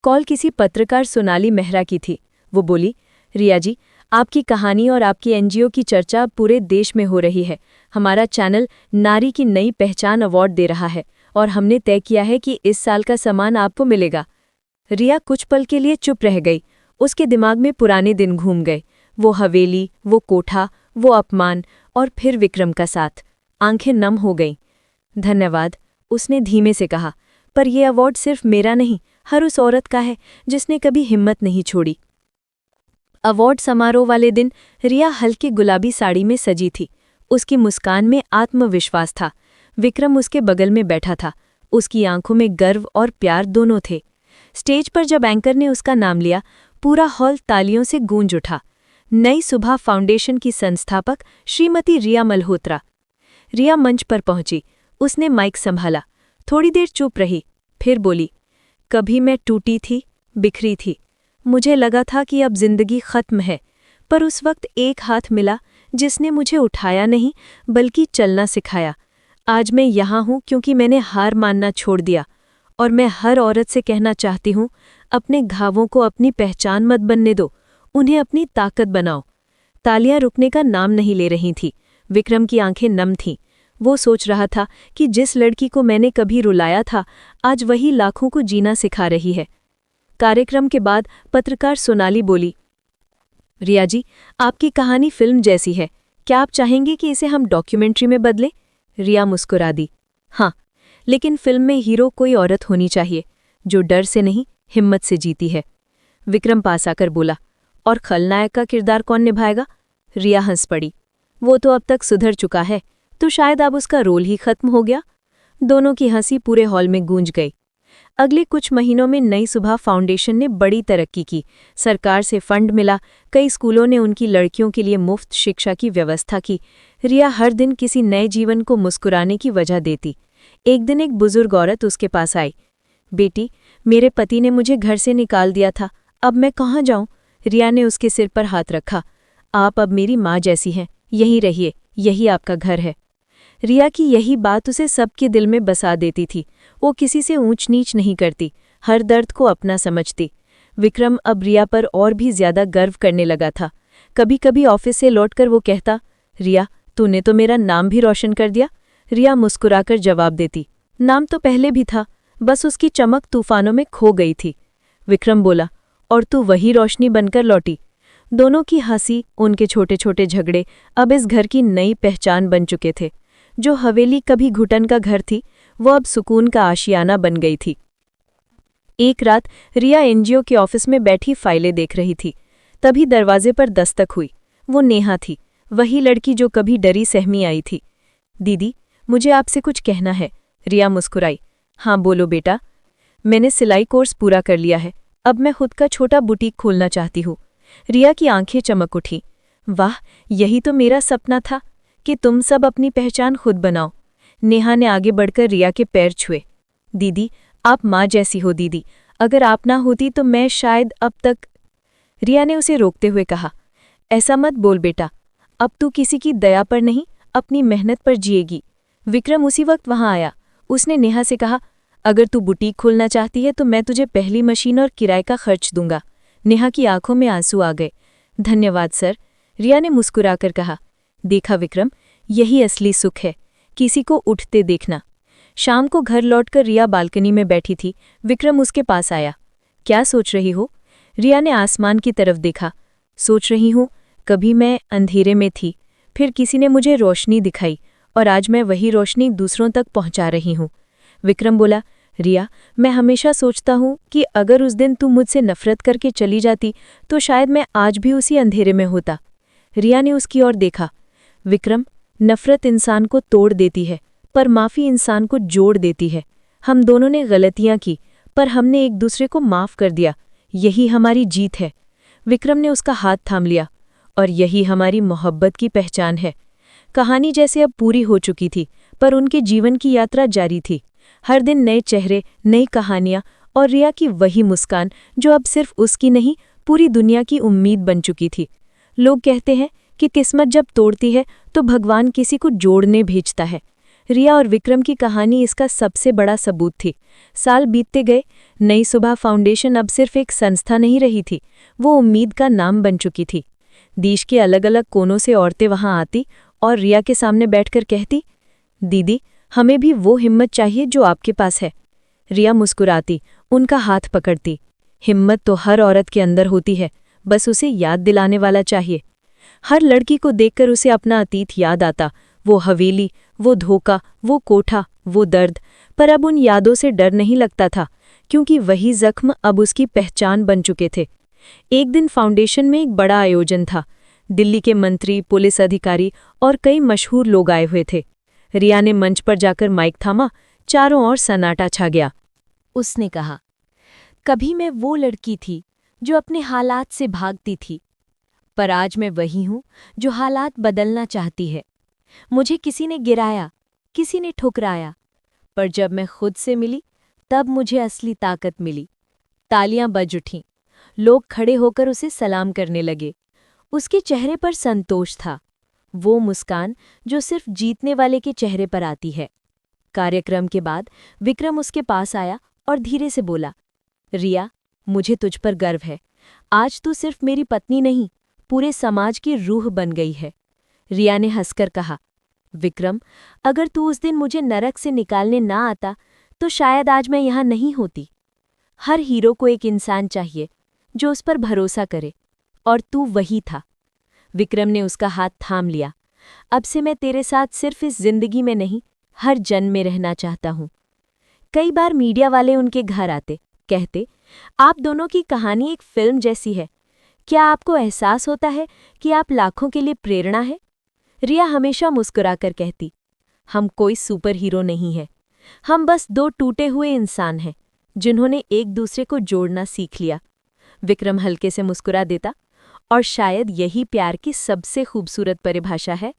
[SPEAKER 2] कॉल किसी पत्रकार सोनाली मेहरा की थी। वो बोली, रिया जी, आपकी कहानी और आपकी एनजीओ की चर्चा अब पूरे देश में हो रही है। हमारा चैनल नारी की नई पहचान अवार्ड दे रहा है और हमने तय किया है कि इस साल का सम्मान आपको मिलेगा। रिया कुछ पल के लिए चुप रह गई। उसके दिमाग में पुराने दिन घूम गए, वो हवेली, वो कोठा, वो अपमान और फिर विक्रम का साथ। आंखें नम हो गईं। धन्यवाद, उसने धीमे से कहा, पर यह अवार्ड सिर्फ मेरा नहीं, हर उस औरत का है जिसने कभी हिम्मत नहीं छोड़ी। अवार्ड समारोह वाले दिन रिया हल्की गुलाबी साड़ी में सजी थी। उसकी मुस्कान में आत्मविश्वास था। विक्रम उसके बगल में बैठा था। उसकी आंखों में गर्व और प्यार दोनों थे। स्टेज पर जब एंकर ने उसका नाम लिया, पूरा हॉल तालियों से गूंज उठा। नई सुबह फाउंडेशन की संस्थापक श्रीमती रिया मल्होत्रा। रिया मंच पर पहुंची। उसने माइक संभाला, थोड़ी देर चुप रही, फिर बोली, कभी मैं टूटी थी, बिखरी थी। मुझे लगा था कि अब जिंदगी खत्म है, पर उस वक्त एक हाथ मिला जिसने मुझे उठाया नहीं बल्कि चलना सिखाया। आज मैं यहाँ हूँ क्योंकि मैंने हार मानना छोड़ दिया। और मैं हर औरत से कहना चाहती हूँ, अपने घावों को अपनी पहचान मत बनने दो, उन्हें अपनी ताकत बनाओ। तालियां रुकने का नाम नहीं ले रही थीं। विक्रम की आंखें नम थीं। वो सोच रहा था कि जिस लड़की को मैंने कभी रुलाया था, आज वही लाखों को जीना सिखा रही है। कार्यक्रम के बाद पत्रकार सोनाली बोली, रिया जी, आपकी कहानी फिल्म जैसी है। क्या आप चाहेंगे कि इसे हम डॉक्यूमेंट्री में बदलें? रिया मुस्कुरा दी, हाँ, लेकिन फिल्म में हीरो कोई औरत होनी चाहिए जो डर से नहीं, हिम्मत से जीती है। विक्रम पास आकर बोला, और खलनायक का किरदार कौन निभाएगा? रिया हंस पड़ी, वो तो अब तक सुधर चुका है, तो शायद अब उसका रोल ही खत्म हो गया। दोनों की हंसी पूरे हॉल में गूंज गई। अगले कुछ महीनों में नई सुबह फाउंडेशन ने बड़ी तरक्की की। सरकार से फंड मिला, कई स्कूलों ने उनकी लड़कियों के लिए मुफ्त शिक्षा की व्यवस्था की। रिया हर दिन किसी नए जीवन को मुस्कुराने की वजह देती। एक दिन एक बुजुर्ग औरत उसके पास आई, बेटी, मेरे पति ने मुझे घर से निकाल दिया था, अब मैं कहाँ जाऊँ? रिया ने उसके सिर पर हाथ रखा, आप अब मेरी माँ जैसी हैं, यहीं रहिए, यही आपका घर है। रिया की यही बात उसे सबके दिल में बसा देती थी। वो किसी से ऊंच नीच नहीं करती, हर दर्द को अपना समझती। विक्रम अब रिया पर और भी ज्यादा गर्व करने लगा था। कभी कभी ऑफिस से लौटकर वो कहता, रिया, तूने तो मेरा नाम भी रोशन कर दिया। रिया मुस्कुराकर जवाब देती, नाम तो पहले भी था, बस उसकी चमक तूफानों में खो गई थी। विक्रम बोला, और तू वही रोशनी बनकर लौटी। दोनों की हंसी, उनके छोटे छोटे झगड़े अब इस घर की नई पहचान बन चुके थे। जो हवेली कभी घुटन का घर थी, वो अब सुकून का आशियाना बन गई थी। एक रात रिया एनजीओ के ऑफिस में बैठी फाइलें देख रही थी। तभी दरवाजे पर दस्तक हुई। वो नेहा थी, वही लड़की जो कभी डरी सहमी आई थी। दीदी, मुझे आपसे कुछ कहना है। रिया मुस्कुराई, हाँ बोलो बेटा। मैंने सिलाई कोर्स पूरा कर लिया है, अब मैं खुद का छोटा बुटीक खोलना चाहती हूँ। रिया की आंखें चमक उठी, वाह, यही तो मेरा सपना था कि तुम सब अपनी पहचान खुद बनाओ। नेहा ने आगे बढ़कर रिया के पैर छुए, दीदी, आप माँ जैसी हो दीदी, अगर आप ना होती तो मैं शायद अब तक। रिया ने उसे रोकते हुए कहा, ऐसा मत बोल बेटा, अब तू किसी की दया पर नहीं, अपनी मेहनत पर जिएगी। विक्रम उसी वक्त वहां आया। उसने नेहा से कहा, अगर तू बुटीक खोलना चाहती है तो मैं तुझे पहली मशीन और किराए का खर्च दूंगा। नेहा की आंखों में आंसू आ गए। धन्यवाद सर, रिया ने मुस्कुराकर कहा। देखा विक्रम, यही असली सुख है, किसी को उठते देखना। शाम को घर लौटकर रिया बालकनी में बैठी थी। विक्रम उसके पास आया। क्या सोच रही हो? रिया ने आसमान की तरफ देखा। सोच रही हूँ, कभी मैं अंधेरे में थी, फिर किसी ने मुझे रोशनी दिखाई और आज मैं वही रोशनी दूसरों तक पहुंचा रही हूँ। विक्रम बोला, रिया, मैं हमेशा सोचता हूँ कि अगर उस दिन तू मुझसे नफरत करके चली जाती तो शायद मैं आज भी उसी अंधेरे में होता। रिया ने उसकी ओर देखा। विक्रम, नफरत इंसान को तोड़ देती है, पर माफ़ी इंसान को जोड़ देती है। हम दोनों ने गलतियां की, पर हमने एक दूसरे को माफ़ कर दिया, यही हमारी जीत है। विक्रम ने उसका हाथ थाम लिया, और यही हमारी मोहब्बत की पहचान है। कहानी जैसे अब पूरी हो चुकी थी, पर उनके जीवन की यात्रा जारी थी। हर दिन नए चेहरे, नई कहानियां और रिया की वही मुस्कान जो अब सिर्फ उसकी नहीं, पूरी दुनिया की उम्मीद बन चुकी थी। लोग कहते हैं कि किस्मत जब तोड़ती है तो भगवान किसी को जोड़ने भेजता है। रिया और विक्रम की कहानी इसका सबसे बड़ा सबूत थी। साल बीतते गए, नई सुबह फाउंडेशन अब सिर्फ एक संस्था नहीं रही थी, वो उम्मीद का नाम बन चुकी थी। देश के अलग अलग कोनों से औरतें वहां आती और रिया के सामने बैठकर कहती, दीदी, हमें भी वो हिम्मत चाहिए जो आपके पास है। रिया मुस्कुराती, उनका हाथ पकड़ती। हिम्मत तो हर औरत के अंदर होती है, बस उसे याद दिलाने वाला चाहिए। हर लड़की को देखकर उसे अपना अतीत याद आता, वो हवेली, वो धोखा, वो कोठा, वो दर्द। पर अब उन यादों से डर नहीं लगता था, क्योंकि वही जख्म अब उसकी पहचान बन चुके थे। एक दिन फाउंडेशन में एक बड़ा आयोजन था। दिल्ली के मंत्री, पुलिस अधिकारी और कई मशहूर लोग आए हुए थे। रिया ने मंच पर जाकर माइक थामा, चारों ओर सन्नाटा छा गया।
[SPEAKER 1] उसने कहा, कभी मैं वो लड़की थी जो अपने हालात से भागती थी, पर आज मैं वही हूं जो हालात बदलना चाहती है। मुझे किसी ने गिराया, किसी ने ठुकराया, पर जब मैं खुद से मिली तब मुझे असली ताकत मिली। तालियां बज उठीं, लोग खड़े होकर उसे सलाम करने लगे। उसके चेहरे पर संतोष था, वो मुस्कान जो सिर्फ जीतने वाले के चेहरे पर आती है। कार्यक्रम के बाद विक्रम उसके पास आया और धीरे से बोला, रिया, मुझे तुझ पर गर्व है। आज तू सिर्फ मेरी पत्नी नहीं, पूरे समाज की रूह बन गई है। रिया ने हंसकर कहा, विक्रम, अगर तू उस दिन मुझे नरक से निकालने ना आता तो शायद आज मैं यहाँ नहीं होती। हर हीरो को एक इंसान चाहिए जो उस पर भरोसा करे, और तू वही था। विक्रम ने उसका हाथ थाम लिया। अब से मैं तेरे साथ सिर्फ इस जिंदगी में नहीं, हर जन्म में रहना चाहता हूँ। कई बार मीडिया वाले उनके घर आते, कहते, आप दोनों की कहानी एक फिल्म जैसी है। क्या आपको एहसास होता है कि आप लाखों के लिए प्रेरणा है? रिया हमेशा मुस्कुराकर कहती, हम कोई सुपर हीरो नहीं है, हम बस दो टूटे हुए इंसान हैं जिन्होंने एक दूसरे को जोड़ना सीख लिया। विक्रम हल्के से मुस्कुरा देता, और शायद यही प्यार की सबसे खूबसूरत परिभाषा है।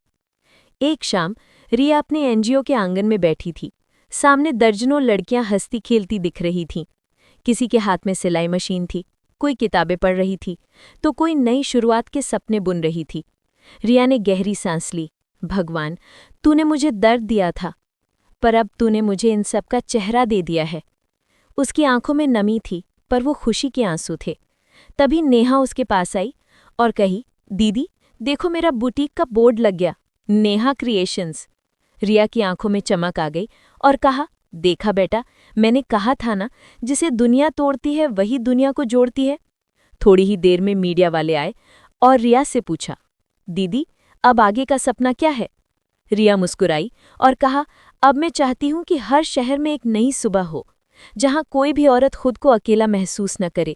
[SPEAKER 1] एक शाम रिया अपने एनजीओ के आंगन में बैठी थी। सामने दर्जनों लड़कियां हंसती खेलती दिख रही थीं। किसी के हाथ में सिलाई मशीन थी, कोई किताबें पढ़ रही थी, तो कोई नई शुरुआत के सपने बुन रही थी। रिया ने गहरी सांस ली। भगवान, तूने मुझे दर्द दिया था, पर अब तूने मुझे इन सब का चेहरा दे दिया है। उसकी आंखों में नमी थी, पर वो खुशी के आंसू थे। तभी नेहा उसके पास आई और कही, दीदी, देखो मेरा बुटीक का बोर्ड लग गया, नेहा क्रिएशंस। रिया की आंखों में चमक आ गई और कहा, देखा बेटा, मैंने कहा था ना, जिसे दुनिया तोड़ती है वही दुनिया को जोड़ती है। थोड़ी ही देर में मीडिया वाले आए और रिया से पूछा, दीदी, अब आगे का सपना क्या है? रिया मुस्कुराई और कहा, अब मैं चाहती हूं कि हर शहर में एक नई सुबह हो, जहां कोई भी औरत खुद को अकेला महसूस न करे,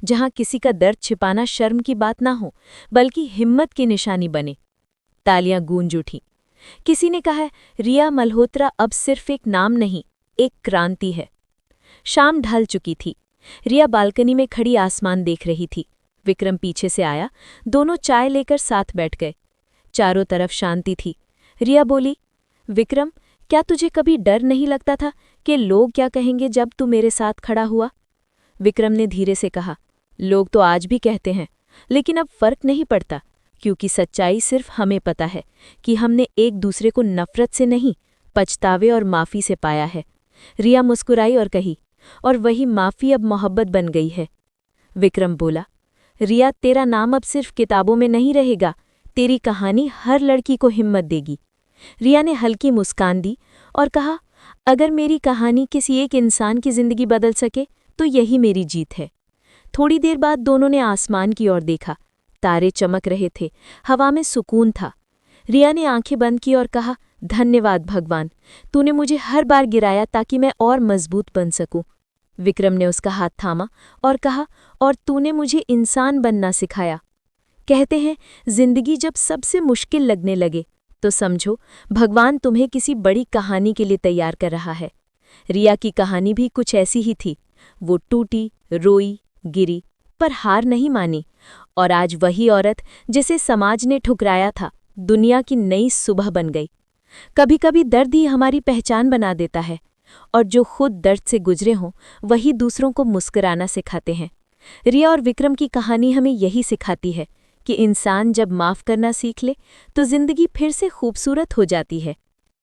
[SPEAKER 1] जहां किसी का दर्द छिपाना शर्म की बात ना हो, बल्कि हिम्मत की निशानी बने। तालियां गूंज उठीं। किसी ने कहा, रिया मल्होत्रा अब सिर्फ एक नाम नहीं, एक क्रांति है। शाम ढल चुकी थी। रिया बालकनी में खड़ी आसमान देख रही थी। विक्रम पीछे से आया, दोनों चाय लेकर साथ बैठ गए। चारों तरफ शांति थी। रिया बोली, विक्रम, क्या तुझे कभी डर नहीं लगता था कि लोग क्या कहेंगे जब तू मेरे साथ खड़ा हुआ? विक्रम ने धीरे से कहा, लोग तो आज भी कहते हैं, लेकिन अब फर्क नहीं पड़ता, क्योंकि सच्चाई सिर्फ हमें पता है कि हमने एक दूसरे को नफरत से नहीं, पछतावे और माफ़ी से पाया है। रिया मुस्कुराई और कही, और वही माफ़ी अब मोहब्बत बन गई है। विक्रम बोला, रिया, तेरा नाम अब सिर्फ किताबों में नहीं रहेगा, तेरी कहानी हर लड़की को हिम्मत देगी। रिया ने हल्की मुस्कान दी और कहा, अगर मेरी कहानी किसी एक इंसान की जिंदगी बदल सके तो यही मेरी जीत है। थोड़ी देर बाद दोनों ने आसमान की ओर देखा। तारे चमक रहे थे, हवा में सुकून था। रिया ने आंखें बंद की और कहा, धन्यवाद भगवान, तूने मुझे हर बार गिराया ताकि मैं और मजबूत बन सकूं। विक्रम ने उसका हाथ थामा और कहा, और तूने मुझे इंसान बनना सिखाया। कहते हैं, जिंदगी जब सबसे मुश्किल लगने लगे तो समझो भगवान तुम्हें किसी बड़ी कहानी के लिए तैयार कर रहा है। रिया की कहानी भी कुछ ऐसी ही थी। वो टूटी, रोई, गिरी, पर हार नहीं मानी, और आज वही औरत जिसे समाज ने ठुकराया था, दुनिया की नई सुबह बन गई।
[SPEAKER 2] कभी कभी दर्द ही हमारी पहचान बना देता है, और जो खुद दर्द से गुजरे हों वही दूसरों को मुस्कुराना सिखाते हैं। रिया और विक्रम की कहानी हमें यही सिखाती है कि इंसान जब माफ़ करना सीख ले तो जिंदगी फिर से खूबसूरत हो जाती है।